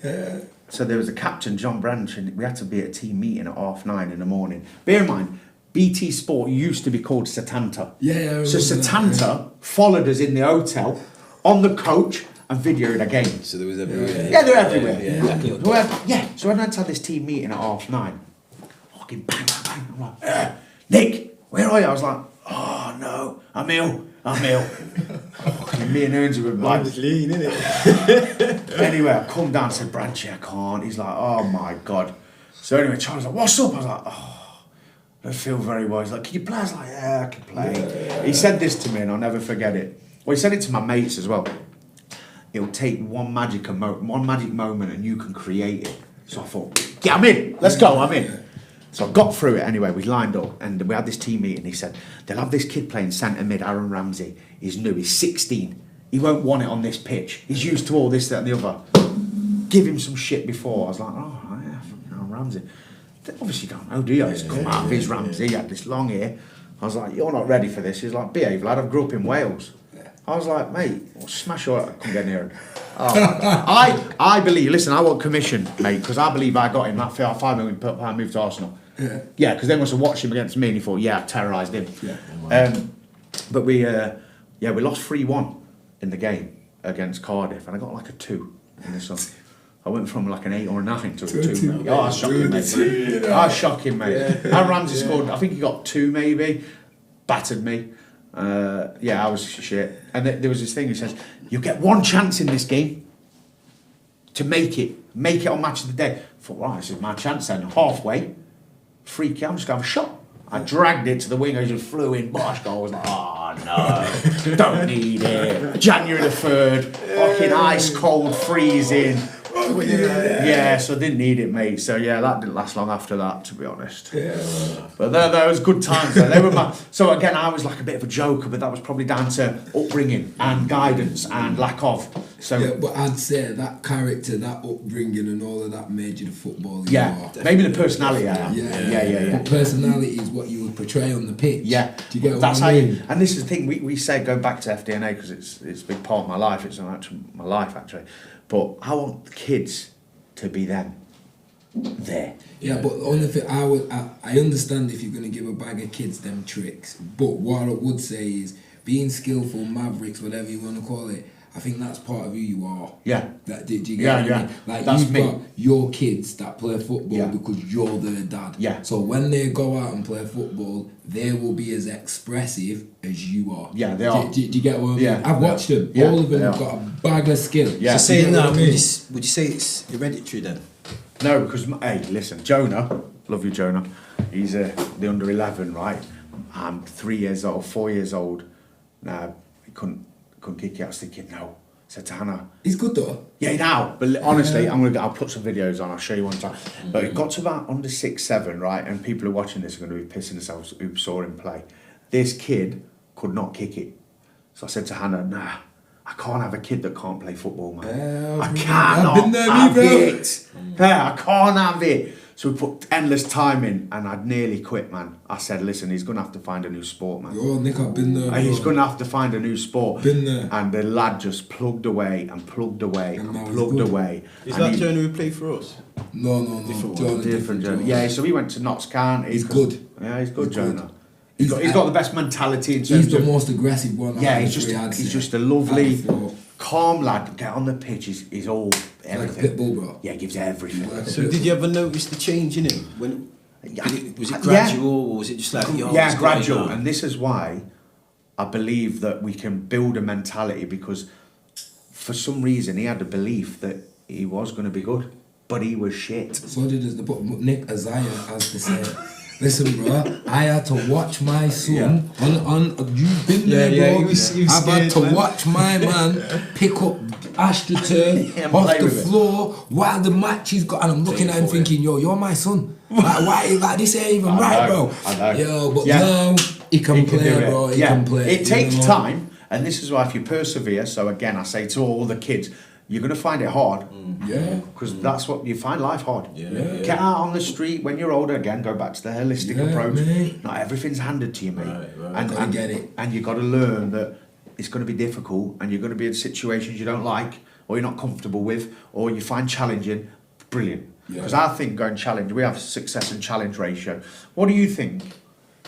So there was a captain, John Branch, and we had to be at a team meeting at 9:30 in the morning. Bear in mind, BT Sport used to be called Setanta. So Setanta followed us in the hotel, on the coach, and videoed a game. So there was everywhere. Yeah, they were everywhere. So I had to have this team meeting at 9:30. Fucking bang, bang, bang. I'm like, Nick, where are you? I was like, oh no, I'm ill. Me and Earnsy were like, lean, innit? Anyway, I come down and said, Branchy, I can't. He's like, oh my God. So anyway, Charlie's like, what's up? I was like, oh, I don't feel very well. He's like, can you play? I was like, yeah, I can play. He said this to me and I'll never forget it. Well, he said it to my mates as well. It'll take one magic moment and you can create it. So I thought, yeah, I'm in. Let's go, I'm in. So I got through it anyway, we lined up and we had this team meeting. He said, they'll have this kid playing centre mid, Aaron Ramsey. He's new, he's 16. He won't want it on this pitch. He's used to all this, that and the other. Give him some shit before. I was like, oh yeah, fucking Aaron Ramsey. They obviously don't know, do you? He's come out of his Ramsey, he had this long hair. I was like, you're not ready for this. He's like, behave lad, I grew up in Wales. I was like, mate, well, smash your come get here. I believe, listen, I want commission, mate, because I believe I got him that £5 million move to Arsenal. Yeah, because they must have watched him against me and he thought, yeah, I terrorised him. But we lost 3-1 in the game against Cardiff and I got like a 2 in this one. I went from like an 8 or a 9 to a 2. 2. Oh, I was shocking, mate. I was shocking, mate. And Ramsey scored, I think he got 2 maybe, battered me. I was shit. And there was this thing, he says, you get 1 chance in this game to make it on match of the day. I thought, right, this is my chance then. Halfway, free kick, I'm just going to have a shot. I dragged it to the wing, I just flew in, bosh goal. I was like, oh no, don't need it. January the 3rd, fucking ice cold, freezing. Yeah, so I didn't need it, mate. So yeah, that didn't last long after that, to be honest. Yeah. But there was good times. They were so again, I was like a bit of a joker, but that was probably down to upbringing and guidance and lack of. So yeah, but I'd say that character, that upbringing, and all of that made you the footballer you are. Maybe the personality I am. Yeah. But personality is what you would portray on the pitch. Yeah, do you get that's what I mean? and this is the thing we say, go back to FDNA because it's a big part of my life. It's my life actually. But I want the kids to be them. There. Yeah, but the only thing I understand if you're going to give a bag of kids them tricks. But what I would say is being skillful, mavericks, whatever you want to call it. I think that's part of who you are. Yeah. Do you get what I mean? Like that's you've got your kids that play football because you're their dad. Yeah. So when they go out and play football, they will be as expressive as you are. Yeah, they are. Do you get what I mean? Yeah. I've watched them. Yeah. All of them have got a bag of skill. Yeah. So saying that, I mean? would you say it's hereditary then? No, because hey, listen, Jonah, love you, Jonah. He's the under 11, right? I'm 3 years old, 4 years old. Now he couldn't kick it. I was thinking, no. I said to Hannah, He's good though. yeah, now. But honestly, I'll put some videos on. I'll show you one time. But it got to about under 6, 7, right? And people who are watching this are going to be pissing themselves who saw him play. This kid could not kick it. So I said to Hannah, nah, I can't have a kid that can't play football, man. I cannot have it. Yeah, I can't have it. So we put endless time in, and I'd nearly quit, man. I said, listen, he's going to have to find a new sport, man. Oh, Nick, I've been there. He's going to have to find a new sport. Been there. And the lad just plugged away and plugged away and plugged away. Is that Jonah who played for us? No. Different Jonah. Yeah, so he went to Notts County. He's good. Yeah, he's good, Jonah. He's got the best mentality in terms He's the of, most aggressive one. yeah, he's just a lovely, calm lad. Get on the pitch. He's all everything. Like a pit bull, bro. Yeah, gives everything. Like So did you ever notice the change in him? Was it gradual or was it just like yeah, gradual? And this is why I believe that we can build a mentality, because for some reason he had a belief that he was going to be good, but he was shit. So did Nick Isaiah has to say. Listen, bro, I had to watch my son on you've been there, bro. I've had to watch my man pick up AstroTurf off the floor while the match is got, and I'm looking at him thinking, yo, you're my son. Like this ain't even right, bro. I know. Yo, but now he can play, bro. He can play. It takes time, and this is why if you persevere. So again, I say to all the kids, you're going to find it hard. Yeah. Because that's what you find life hard. Yeah. Get out on the street when you're older. Again, go back to the holistic approach. Mate. Not everything's handed to you, mate. Right. And get it. And you've got to learn that it's going to be difficult, and you're going to be in situations you don't like, or you're not comfortable with, or you find challenging. Brilliant. Because I think going challenge, we have success and challenge ratio. What do you think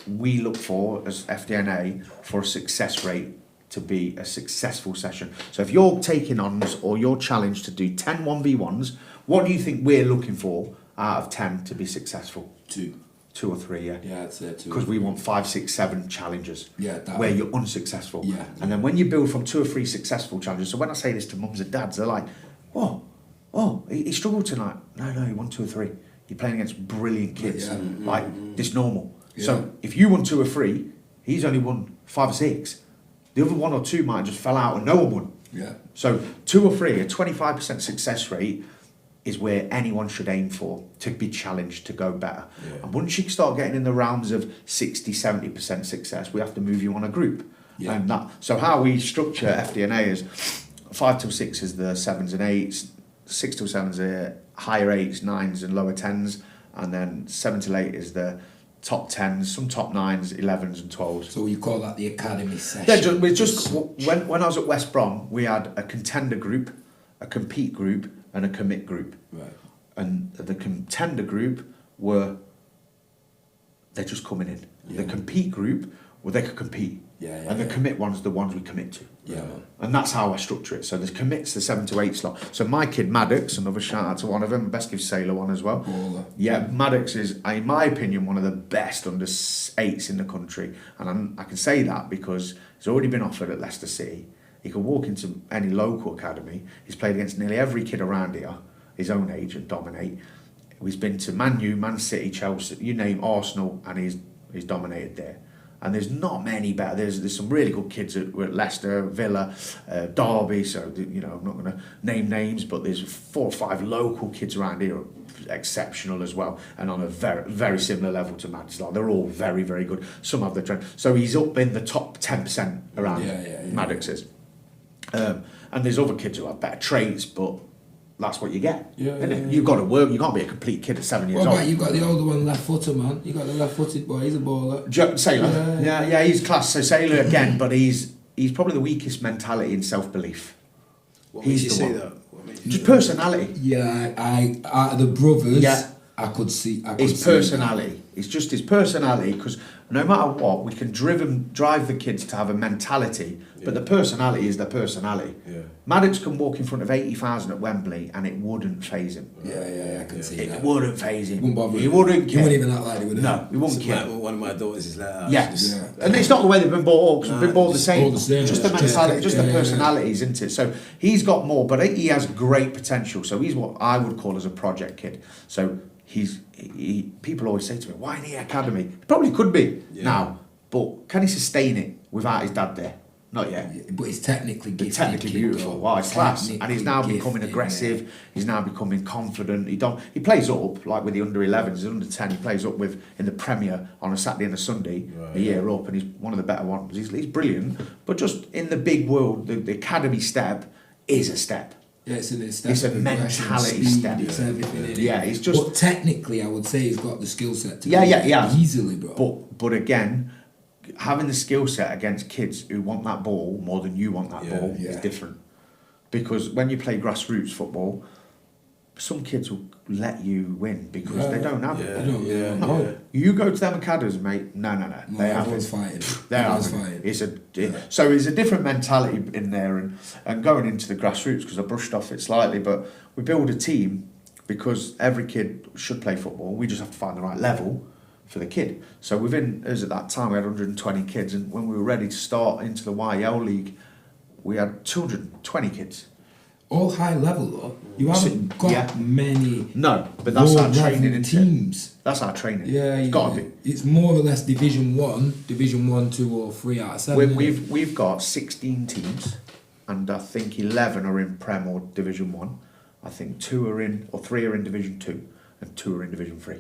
we look for as FDNA for a success rate to be a successful session? So if you're taking on or you're challenged to do 10 1v1s, what do you think we're looking for out of 10 to be successful? 2 or 3, yeah. Yeah, I'd say 2. Because we want 5, 6, 7 challenges. Yeah, where you're unsuccessful. Yeah. And then when you build from 2 or 3 successful challenges, so when I say this to mums and dads, they're like, oh, he struggled tonight. No, he won 2 or 3. You're playing against brilliant kids, like this normal. Yeah. So if you won 2 or 3, he's only won 5 or 6. The other 1 or 2 might have just fell out and no one won. Yeah. So 2 or 3, a 25% success rate is where anyone should aim for, to be challenged to go better. Yeah. And once you start getting in the realms of 60, 70% success, we have to move you on a group. Yeah. And so how we structure FDNA is 5 till 6 is the 7s and 8s, 6 till 7 is the higher 8s, 9s and lower 10s, and then 7 till 8 is the top 10s, some top 9s, 11s and 12s. So you call that the academy session? Yeah, when I was at West Brom, we had a contender group, a compete group, and a commit group. Right. And the contender group they're just coming in. Yeah. The compete group, they could compete. Yeah, and the commit ones, the ones we commit to. Yeah, man. And that's how I structure it. So there's commits the 7 to 8 slot. So my kid Maddox, another shout out to one of them, best give Sailor one as well. Baller. Yeah, Maddox is, in my opinion, one of the best under 8s in the country. And I can say that because he's already been offered at Leicester City. He can walk into any local academy. He's played against nearly every kid around here, his own age, and dominate. He's been to Man U, Man City, Chelsea, you name Arsenal, and he's dominated there. And there's not many better. There's some really good kids at Leicester, Villa, Derby. So you know, I'm not going to name names, but there's 4 or 5 local kids around here, exceptional as well, and on a very very similar level to Mads. Like, they're all very very good. Some have the trend. So he's up in the top 10% around Maddox is. And there's other kids who have better traits, but that's what you get. You've got to work. You can't be a complete kid at 7 years old. You've got the older one, left footer, man. You got the left footed boy. He's a baller. Sailor. Yeah, he's class. So Sailor again, but he's probably the weakest mentality in self belief. What makes you say that? Just personality. Yeah, I out of the brothers, I could see his personality. It's just his personality, because no matter what, we can drive the kids to have a mentality, but the personality is their personality. Yeah. Maddox can walk in front of 80,000 at Wembley and it wouldn't faze him. I can see that. It wouldn't faze him. Wouldn't bother He him. wouldn't care. He wouldn't even act like it, would he? No, he wouldn't care. One of my daughters is like that. Yes. And it's not the way they've been brought up, because we've been brought the same. Just the mentality, just the personalities, isn't it? So he's got more, but he has great potential. So he's what I would call as a project kid. So people always say to me, why in the academy? He probably could be now, but can he sustain it without his dad there? Not yet. But he's technically gifted. Technically beautiful. Wow, it's class. And he's now becoming aggressive. He's now becoming confident. He plays up, like with the under 11s, the under 10. He plays up with in the Premier on a Saturday and a Sunday, a year up, and he's one of the better ones. He's brilliant. But just in the big world, the academy step is a step. Yeah, it's a mentality step. It's everything in it. Yeah, he's just. But technically, I would say he's got the skill set to easily, bro. But again, having the skill set against kids who want that ball more than you want that ball is different. Because when you play grassroots football, some kids will let you win because they don't have it. You go to them academies, mate. No. They have it. Fighting. They are fighting. So it's a different mentality in there, and going into the grassroots, because I brushed off it slightly, but we build a team because every kid should play football. We just have to find the right level for the kid. So within us at that time, we had 120 kids, and when we were ready to start into the YEL league, we had 220 kids. All high level though. You haven't got many. No, but that's our training teams. That's our training. Yeah, it's got to be. It's more or less Division 1, 2 or 3 out of 7. We've got 16 teams, and I think 11 are in Prem or Division 1. I think 3 are in Division 2, and 2 are in Division 3.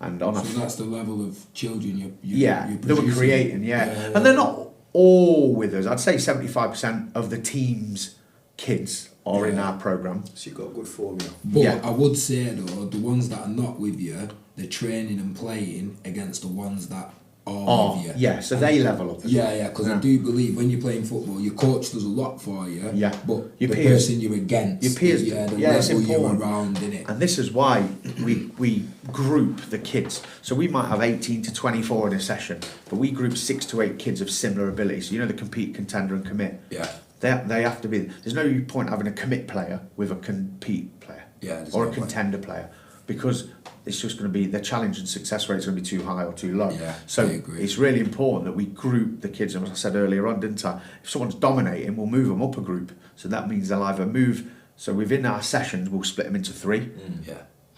And so that's the level of children you're that we're creating. And they're not all with us. I'd say 75% of the team's kids are in our programme. So you've got a good formula. But I would say though, the ones that are not with you, they're training and playing against the ones that are with you. Yeah, so they level up. Because I do believe when you're playing football, your coach does a lot for you. Yeah. But your the peers, person you're against, your peers, the level you're around in it. And this is why we group the kids. So we might have 18 to 24 in a session, but we group 6 to 8 kids of similar abilities. So you know the compete, contender, and commit. Yeah. They have to be. There's no point having a commit player with a compete player, or a contender player, because it's just going to be the challenge and success rate is going to be too high or too low. Yeah, so it's really important that we group the kids. And as I said earlier on, didn't I? If someone's dominating, we'll move them up a group. So that means they'll either move. So within our sessions, we'll split them into 3.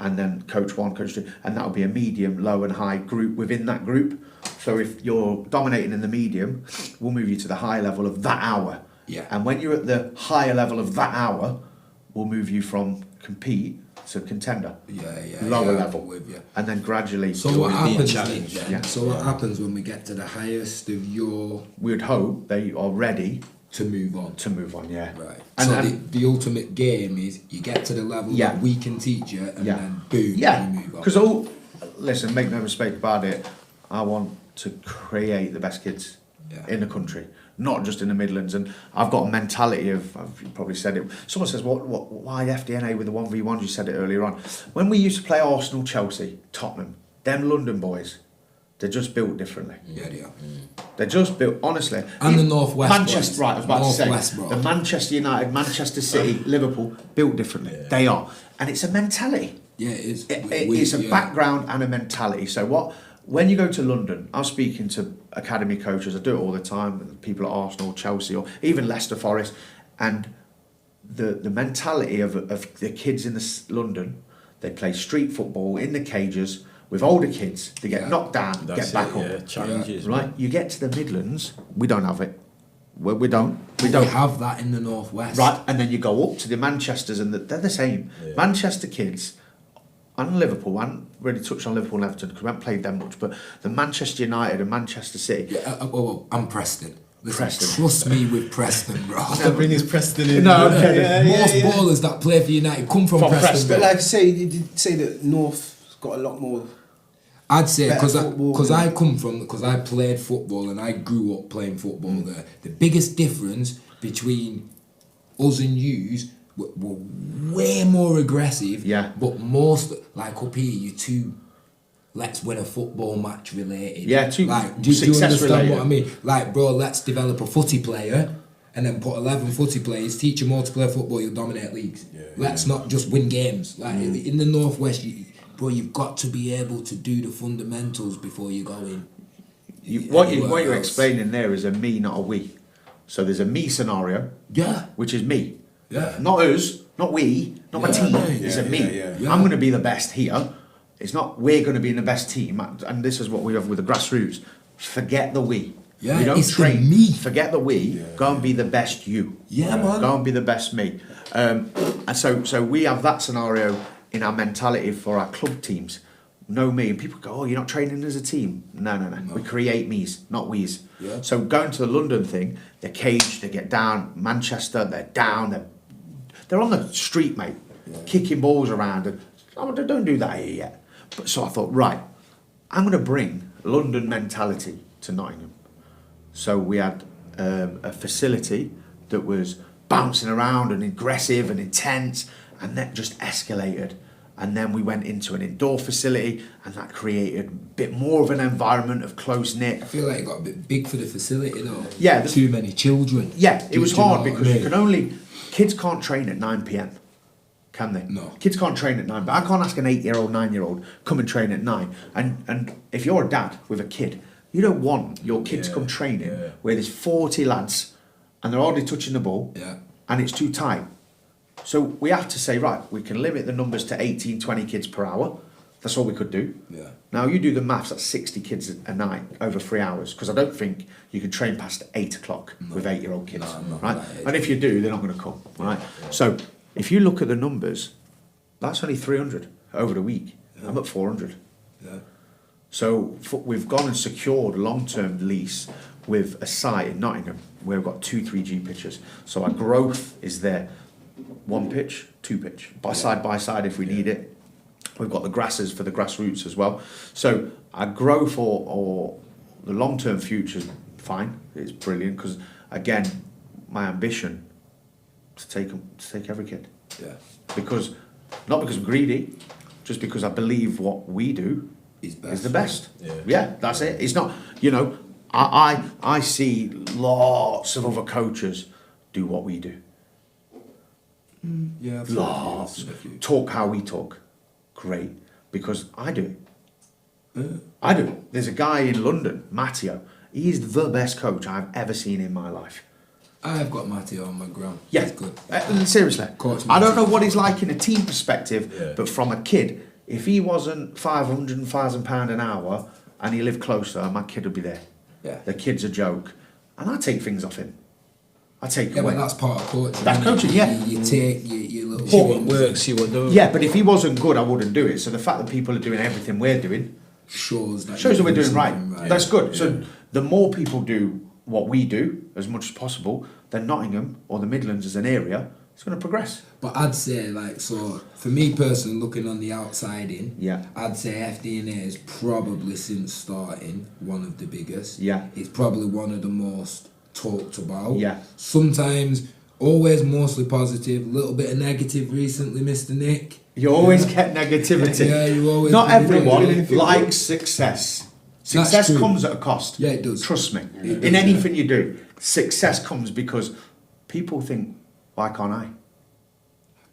And then coach 1, coach 2, and that'll be a medium, low, and high group within that group. So if you're dominating in the medium, we'll move you to the high level of that hour. Yeah. And when you're at the higher level of that hour, we'll move you from compete to contender. Lower level with you. And then gradually. So what happens? What happens when we get to the highest of your? We would hope they are ready to move on. Right. And so the ultimate game is you get to the level that we can teach you, and then boom, you move on. Because listen, make no mistake about it. I want to create the best kids in the country. Not just in the Midlands, and I've got a mentality of, you probably said it, someone says, why FDNA with the 1v1s, you said it earlier on. When we used to play Arsenal, Chelsea, Tottenham, them London boys, They're just built differently. Yeah, they are. They're just built, honestly. And the Northwest Manchester, boys. right, I was about Northwest, to say. bro. The Manchester United, Manchester City, Liverpool, built differently. They are. And it's a mentality. Yeah, it is. It's a background and a mentality. So when you go to London, I'm speaking to academy coaches, I do it all the time, people at Arsenal, Chelsea, or even Leicester Forest, and the mentality of the kids in London, they play street football in the cages with older kids. They get knocked down, get back up. Challenges, right? You get to the Midlands, we don't have it. We don't. We have that in the Northwest. Right, and then you go up to the Manchesters, and they're the same. Yeah. Manchester kids and Liverpool. I haven't really touched on Liverpool and Everton because we haven't played them much, but the Manchester United and Manchester City. Yeah, I'm Preston. Listen, trust me with Preston, bro. Don't bring his Preston in. No, okay. Most ballers that play for United come from Preston. But like you did say that North's got a lot more. I'd say because I played football and I grew up playing football there. The biggest difference between us and yous were way more aggressive. Yeah. But most like up here, you two. Let's win a football match related. Yeah, do you understand related. what I mean? Like, bro, let's develop a footy player and then put 11 footy players, teach them all to play football, you'll dominate leagues. Let's not just win games. Like, in the Northwest, you've got to be able to do the fundamentals before you go in. What you're explaining there is a me, not a we. So there's a me scenario, which is me. Yeah. Not us, not we, not my team. It's a me. I'm going to be the best here. It's not we're going to be in the best team, and this is what we have with the grassroots. Forget the we. Yeah, we don't it's train. the me. Forget the we. Go and be the best you. Yeah, man. Go and be the best me. And so we have that scenario in our mentality for our club teams. No me, and people go, "Oh, you're not training as a team." No. We create me's, not we's. Yeah. So going to the London thing, they're caged, they get down. Manchester, they're down. They're on the street, mate, kicking balls around, and don't do that here yet. So I thought, right, I'm going to bring London mentality to Nottingham. So we had a facility that was bouncing around and aggressive and intense, and that just escalated. And then we went into an indoor facility, and that created a bit more of an environment of close-knit. I feel like it got a bit big for the facility, though. Yeah. Too many children. Yeah, it was hard because you can kids can't train at 9 p.m. Can they? No. Kids can't train at 9, but I can't ask an 8-year-old, 9-year-old come and train at 9. And if you're a dad with a kid, you don't want your kid to come training where there's 40 lads and they're already touching the ball and it's too tight. So we have to say, right, we can limit the numbers to 18, 20 kids per hour. That's all we could do. Yeah. Now you do the maths, that's 60 kids a night over 3 hours, because I don't think you can train past 8 o'clock with 8-year-old kids, right? And if you do, they're not going to come, right? So if you look at the numbers, that's only 300 over the week. I'm at 400. Yeah. So we've gone and secured a long-term lease with a site in Nottingham where we've got 2 3G pitches. So our growth is there. 1 pitch, 2 pitch, side by side if we need it. We've got the grasses for the grassroots as well. So our growth or the long-term future is fine. It's brilliant because, again, my ambition to take every kid. Yeah. Not because I'm greedy, just because I believe what we do is the best. Yeah, that's it. It's not, I see lots of other coaches do what we do. Yeah, lots. Talk how we talk. Great. Because I do it. I do it. There's a guy in London, Matteo. He's the best coach I've ever seen in my life. I've got Matteo on my ground. Yeah, That's good. Seriously. Coach I don't know Matteo. what he's like in a team perspective, but from a kid, if he wasn't £500,000 an hour and he lived closer, my kid would be there. Yeah. The kid's a joke. And I take things off him. I take Yeah, away. but that's part of coaching. That's isn't it? coaching, yeah. You take your little... See what works, see what don't. Yeah, but if he wasn't good, I wouldn't do it. So the fact that people are doing everything we're doing shows that we're doing right. right. That's good. Yeah. So the more people do what we do as much as possible, then Nottingham or the Midlands as an area is going to progress. But I'd say, so for me personally, looking on the outside in, I'd say FDNA is probably, since starting, one of the biggest. Yeah. It's probably one of the most talked about. Yeah. Sometimes, always mostly positive, little bit of negative recently, Mr. Nick. You always get negativity. Yeah, you always... Not everyone likes success. Success true. comes at a cost. Yeah, it does. Trust me. It In does, anything you do, success comes because people think, why can't I?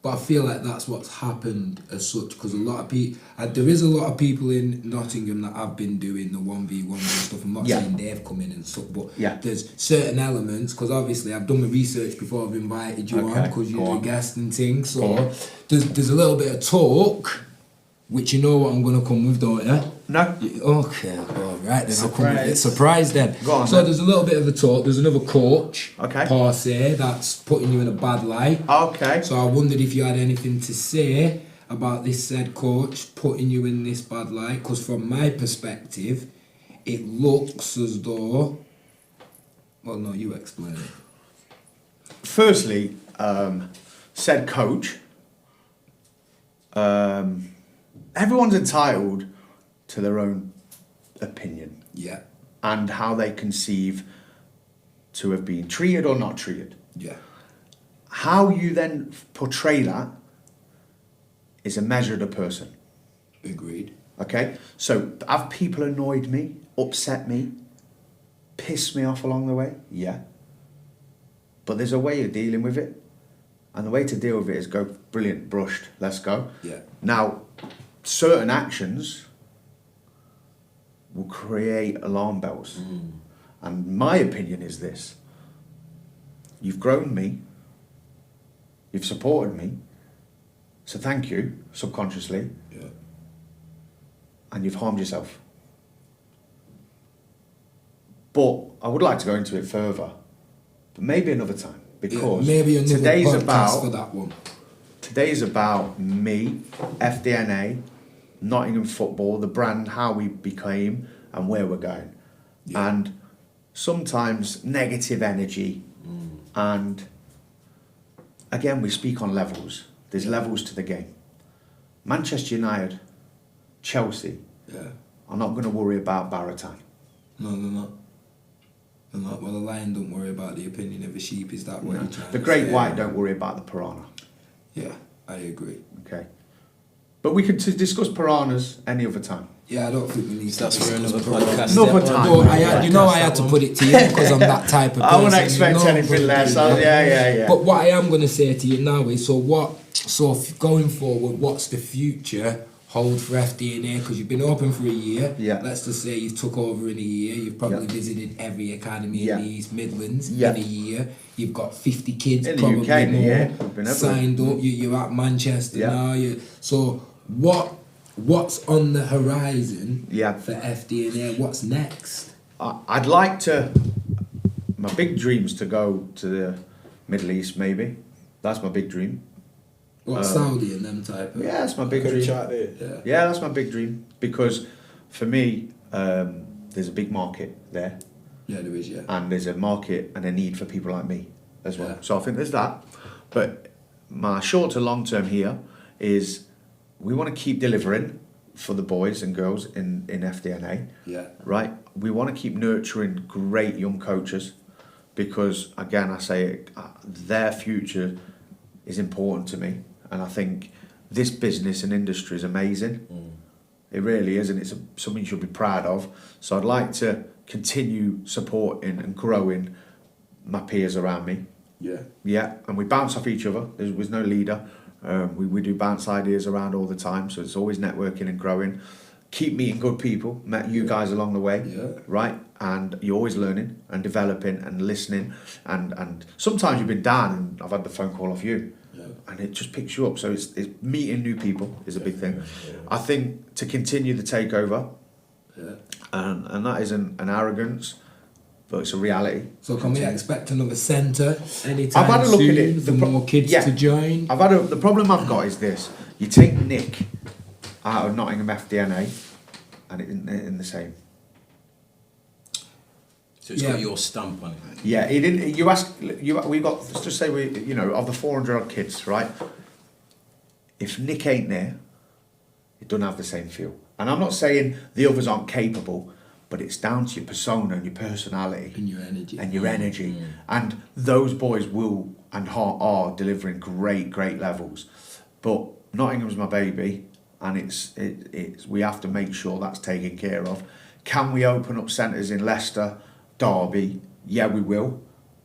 But I feel like that's what's happened as such, because a lot of people, there is a lot of people in Nottingham that have been doing the 1v1 and stuff. I'm not Yeah. saying they've come in and stuff, but Yeah. there's certain elements, because obviously I've done my research before I've invited you Okay, on, because go you're a on. guest and things. Go on. So there's a little bit of talk, which you know what I'm going to come with, don't you? No. Okay, all right, then I'll come with it. Surprise. Surprise then. Go on, so then. there's a little bit of a talk. There's another coach, Okay. per se, that's putting you in a bad light. Okay. So I wondered if you had anything to say about this said coach putting you in this bad light, because from my perspective, it looks as though... Well, no, you explain it. Firstly, said coach, everyone's entitled to their own opinion Yeah, and how they conceive to have been treated or not treated. yeah, How you then portray that is a measure of the person. agreed. Okay? So, have people annoyed me, upset me, pissed me off along the way? Yeah. But there's a way of dealing with it. And the way to deal with it is go, brilliant, brushed, let's go. Yeah. Now, certain actions will create alarm bells. And my opinion is this. You've grown me. You've supported me. So thank you, subconsciously. Yeah. And you've harmed yourself. But I would like to go into it further. But maybe another time. Because Yeah, maybe another today's podcast about for that one. Today's about me, FDNA, Nottingham football, the brand, how we became and where we're going. Yeah. And sometimes negative energy. And again, we speak on levels. There's levels to the game. Manchester United, Chelsea, Yeah. are not going to worry about Barrow. No, they're not. They're not. Well, the lion don't worry about the opinion of a sheep. Is that what you're trying The to Great say? White don't worry about the piranha. Yeah, I agree. Okay. But we could discuss piranhas any other time. Yeah, I don't think we need to That's for discuss another piranha. podcast. Another Yeah. time. No, I had, you know, I had to put it to you because I'm that type of person. I wouldn't expect you know, anything but- less. Yeah. But what I am going to say to you now is, going forward, what's the future hold for FDNA? Because you've been open for a year. Yeah. Let's just say you've took over in a year. You've probably Yeah. visited every academy Yeah. in the East Midlands Yeah. in a year. You've got 50 kids, In the probably UK in a more, year. We've been everywhere. signed up. You're at Manchester Yeah. now. So what's on the horizon Yeah. for FDNA? What's next? I'd like to. My big dream's to go to the Middle East, maybe. That's my big dream. What, Saudi and them type of... Yeah, that's my big Good dream. chat there. Yeah. Yeah, that's my big dream. Because for me, there's a big market there. Yeah, there is, yeah. And there's a market and a need for people like me as well. Yeah. So I think there's that. But my short to long term here is we want to keep delivering for the boys and girls in FDNA. Yeah. Right? We want to keep nurturing great young coaches because, again, I say it, their future is important to me. And I think this business and industry is amazing. It really is, and it's something you should be proud of. So I'd like to continue supporting and growing my peers around me. Yeah. Yeah, and we bounce off each other. There's no leader. We do bounce ideas around all the time, so it's always networking and growing. Keep meeting good people. Met you guys along the way, Yeah. right? And you're always learning and developing and listening. And sometimes you've been down, and I've had the phone call off you, and it just picks you up. So it's meeting new people is a big thing. I think to continue the takeover, and that isn't an arrogance, but it's a reality. So can we expect another centre anytime I've had a look soon at it. for more kids to join? The problem I've got is this: you take Nick out of Nottingham FDNA, and it isn't the same. So it's got your stamp on it. Yeah, he didn't. You ask. We've got. Let's just say of the 400 odd kids, right? If Nick ain't there, it doesn't have the same feel. And I'm not saying the others aren't capable, but it's down to your persona and your personality And your energy. And those boys will and are delivering great levels. But Nottingham's my baby, and it's we have to make sure that's taken care of. Can we open up centres in Leicester, Derby? Yeah, we will,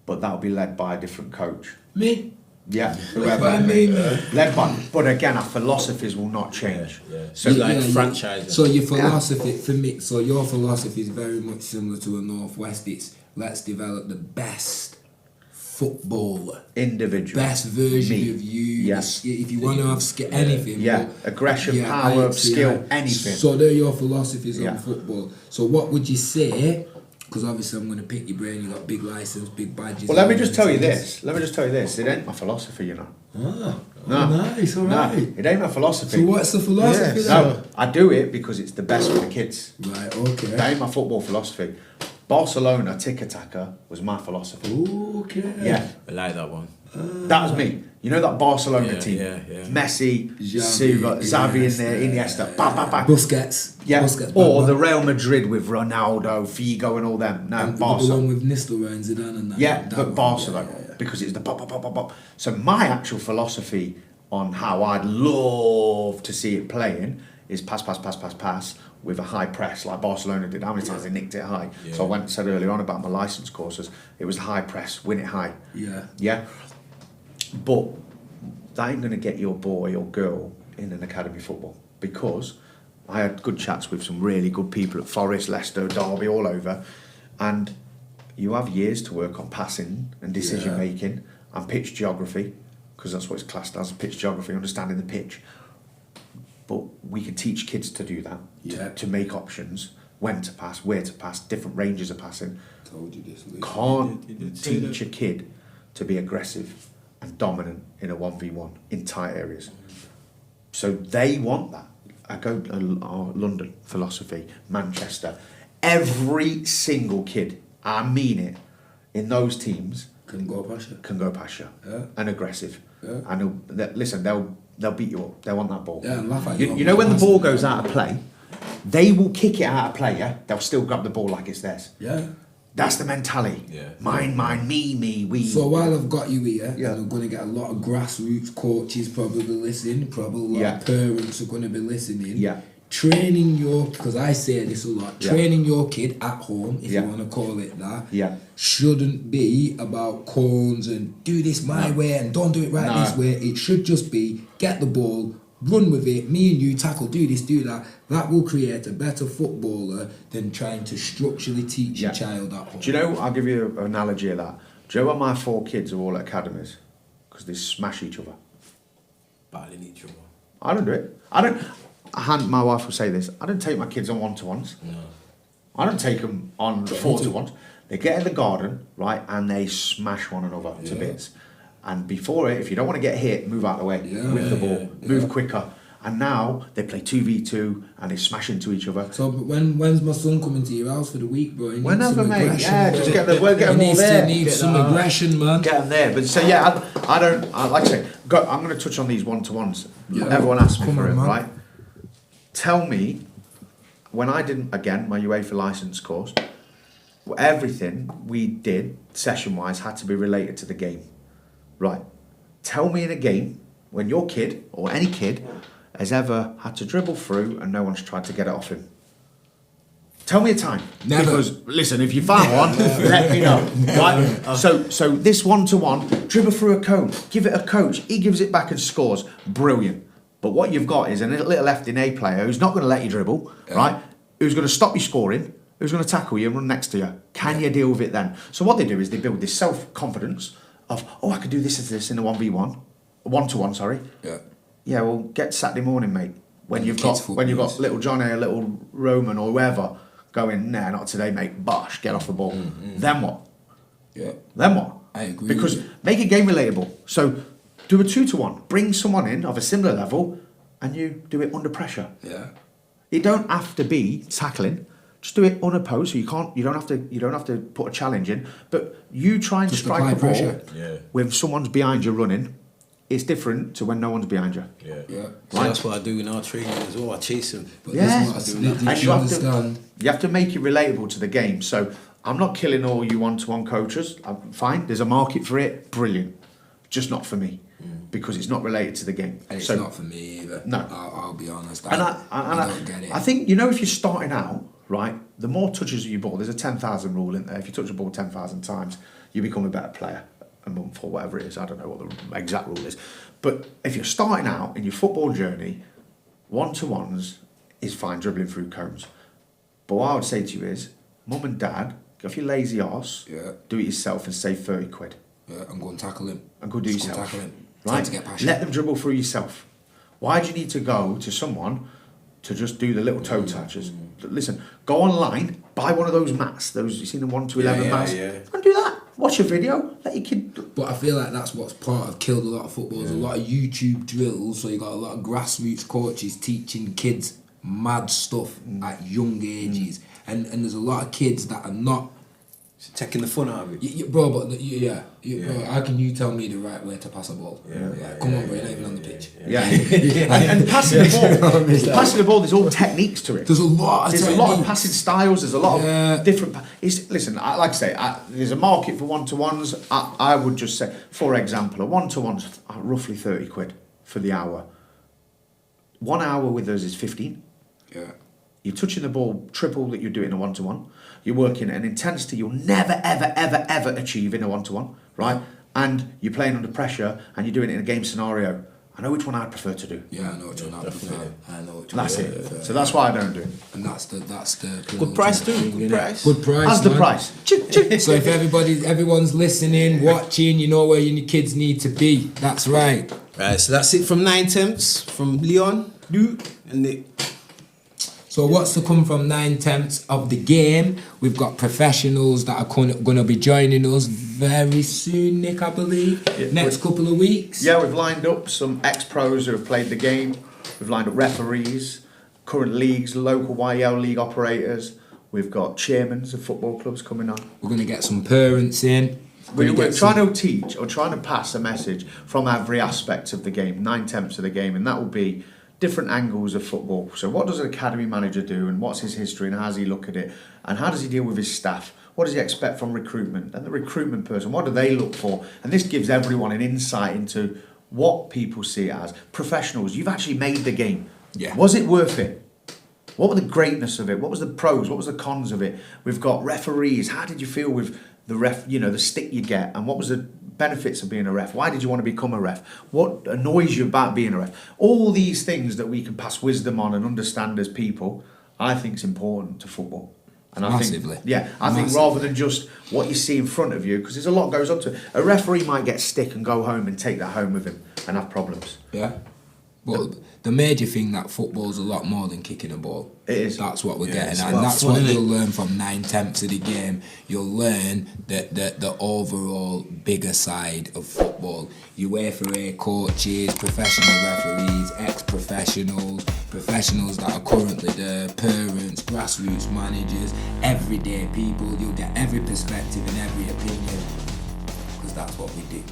but that'll be led by a different coach. Me? Yeah, Led whoever. by me, man. Led by. But again, our philosophies will not change. So like franchising. So your philosophy for me, so your philosophy is very much similar to a Northwest. It's let's develop the best footballer, Individual. best version Me. of you. Yes. If you want to have anything, Yeah, aggression, I power, see, skill, anything. So they're your philosophies Yeah. on football. So what would you say? Because obviously I'm going to pick your brain. You got big license, big badges. Well, let me just tell you this. It ain't my philosophy, you know. Ah, No. nice, all No, right. it ain't my philosophy. So what's the philosophy then? No, I do it because it's the best for the kids. Right, okay. That ain't my football philosophy. Barcelona tiki-taka was my philosophy. Okay. Yeah, I like that one. that was me. You know that Barcelona Yeah, team? yeah. Messi, Xavi, Silva, Xavi in there, Iniesta, bang, bang, bang. Busquets. Yeah, Busquets, or bang, the bang. Real Madrid with Ronaldo, Figo and all them. No, And the Barca. one with Nistelrooy and Zidane and that. Yeah, that but one, Barcelona, yeah. because it's the pop, pop, pop, pop, pop. So my actual philosophy on how I'd love to see it playing is pass, pass, pass, pass, pass with a high press like Barcelona did. How many times they nicked it high? Yeah. So I went and said earlier on about my licence courses, it was high press, win it high. Yeah. Yeah, but that ain't going to get your boy or girl in an academy football, because I had good chats with some really good people at Forest, Leicester, Derby, all over, and you have years to work on passing and decision making and pitch geography, because that's what it's classed as, pitch geography, understanding the pitch. But we can teach kids to do that, to make options, when to pass, where to pass, different ranges of passing. Told you this. Lee. Can't teach a kid to be aggressive and dominant in a 1v1 in tight areas. So they want that. I go to London, philosophy, Manchester. Every single kid, I mean it, in those teams Can go past you. can go past you Yeah. and aggressive. Yeah. And they'll beat you up. They want that ball. Yeah, and laugh at You, you. you know when the ball goes out of play, they will kick it out of play. Yeah, they'll still grab the ball like it's theirs. Yeah. That's the mentality. Yeah. Mine, me, we. So while I've got you here, Yeah. and I'm going to get a lot of grassroots coaches probably listening, probably a lot Yeah. of parents are going to be listening. Yeah. Training your, because I say this a lot, Yeah. training your kid at home, if Yeah. you want to call it that, Yeah. shouldn't be about cones and do this my way and don't do it right No. this way. It should just be get the ball, run with it, me and you tackle, do this, do that. That will create a better footballer than trying to structurally teach your Yeah. child at home. Do you know? I'll give you an analogy of that. Do you know why my 4 kids are all at academies? Because they smash each other. Battling each other. I don't do it. My wife will say this. I don't take my kids on 1-to-1s. No. I don't take them on 4-to-1s. They get in the garden, right, and they smash one another to bits. And before it, if you don't want to get hit, move out of the way with the ball, move quicker. And now they play 2v2 and they smash into each other. So, but when's my son coming to your house for the week, bro? He needs Whenever, some mate. aggression, Yeah, bro. just get them all there. He needs Get some that. aggression, man. Get them there. But so yeah, I don't. Like I say, I'm going to touch on these 1-to-1s. Yeah. Everyone asks me Come for on, it, man. right? Tell me, when I did again my UEFA license course, everything we did session-wise had to be related to the game, right? Tell me in a game when your kid or any kid has ever had to dribble through and no one's tried to get it off him. Tell me a time. Never. Because listen, if you find one, let me know. Right? So this 1-to-1, dribble through a cone, give it a coach, he gives it back and scores. Brilliant. But what you've got is a little left in A player who's not going to let you dribble, right? Who's going to stop you scoring, who's going to tackle you and run next to you. Can you deal with it then? So what they do is they build this self-confidence of, oh, I could do this in a 1v1, 1-to-1, sorry. Yeah. Yeah, well, get Saturday morning, mate. When you've got footballers. little Johnny, a little Roman or whoever going, nah, not today, mate. Bosh, get off the ball. Then what? Yeah. Then what? I agree Because with you. make a game relatable. So do a 2-to-1. Bring someone in of a similar level, and you do it under pressure. Yeah. It don't have to be tackling. Just do it unopposed. So you don't have to put a challenge in. But you try and Just strike apply a ball pressure. Yeah. when someone's behind you running. It's different to when no one's behind you. Yeah. Yeah. So that's what I do in our training as well. I chase them. But Yeah. this is what I And did you you have to- understand? You have to make it relatable to the game. So I'm not killing all you 1-to-1 coaches. I'm fine. There's a market for it. Brilliant. Just not for me because it's not related to the game. And it's So- not for me either. No. I'll be honest. And I don't get it. I think, you know, if you're starting out, right, the more touches of your ball, there's a 10,000 rule in there. If you touch the ball 10,000 times, you become a better player a month or whatever it is. I don't know what the exact rule is. But if you're starting out in your football journey, one-to-ones is fine, dribbling through cones. But what I would say to you is, mum and dad, go off your lazy arse, do it yourself and save 30 quid. Yeah, I'm going to tackle him. And go do Just yourself. Tackle him. Right? To get passion. Let them dribble through yourself. Why do you need to go to someone to just do the little toe touches? Listen, go online, buy one of those mats, those, you seen the 1 to 11 mats, and do that. Watch a video, let your kid... But I feel like that's what's part of killed a lot of football. There's a lot of YouTube drills, so you got a lot of grassroots coaches teaching kids mad stuff at young ages. And there's a lot of kids that are not... It's taking the fun out of it. Bro, but bro, how can you tell me the right way to pass a ball? Come on, bro, you're not even on the pitch. And passing the ball, there's all techniques to it. There's a lot of There's techniques. a lot of passing styles, there's a lot of different... Listen, like I say, there's a market for one-to-ones. I would just say, for example, a one-to-one's roughly 30 quid for the hour. 1 hour with us is 15. Yeah. You're touching the ball triple that you do in a one-to-one. You're working at an intensity you'll never, ever, ever, ever achieve in a one-to-one, right? And you're playing under pressure and you're doing it in a game scenario. I know which one I prefer to do. Yeah, I know which one I prefer. I know which one That's I it. prefer. So that's why I don't do it. And that's the Good price too. Good price. Good price. That's the man. price. So if everyone's listening, watching, you know where your kids need to be. That's right. Right, so that's it from 9tenths, from Leon, Luke, and Nick. So what's to come from 9tenths of the game? We've got professionals that are going to be joining us very soon, Nick, I believe. Next couple of weeks. Yeah, we've lined up some ex-pros who have played the game. We've lined up referees, current leagues, local YL league operators. We've got chairmen of football clubs coming on. We're going to get some parents in. We're trying to teach or trying to pass a message from every aspect of the game, 9/10 of the game, and that will be different angles of football. So what does an academy manager do, and what's his history, and how does he look at it, and how does he deal with his staff? What does he expect from recruitment? And the recruitment person, what do they look for? And this gives everyone an insight into what people see it as. Professionals, you've actually made the game. Yeah. Was it worth it? What were the greatness of it? What was the pros? What was the cons of it? We've got referees. How did you feel with the the stick you get? And what was the benefits of being a ref? Why did you want to become a ref? What annoys you about being a ref? All these things that we can pass wisdom on and understand as people, I think is important to football. And Massively. I think rather than just what you see in front of you, because there's a lot goes on to it. A referee might get stick and go home and take that home with him and have problems. Yeah. Well, the major thing that football's a lot more than kicking a ball. It is. That's what we're getting it's at. about And that's fun, what innit? you'll learn from 9/10 of the game. You'll learn the overall bigger side of football. UEFA coaches, professional referees, ex-professionals, professionals that are currently there, parents, grassroots managers, everyday people. You'll get every perspective and every opinion, because that's what we do.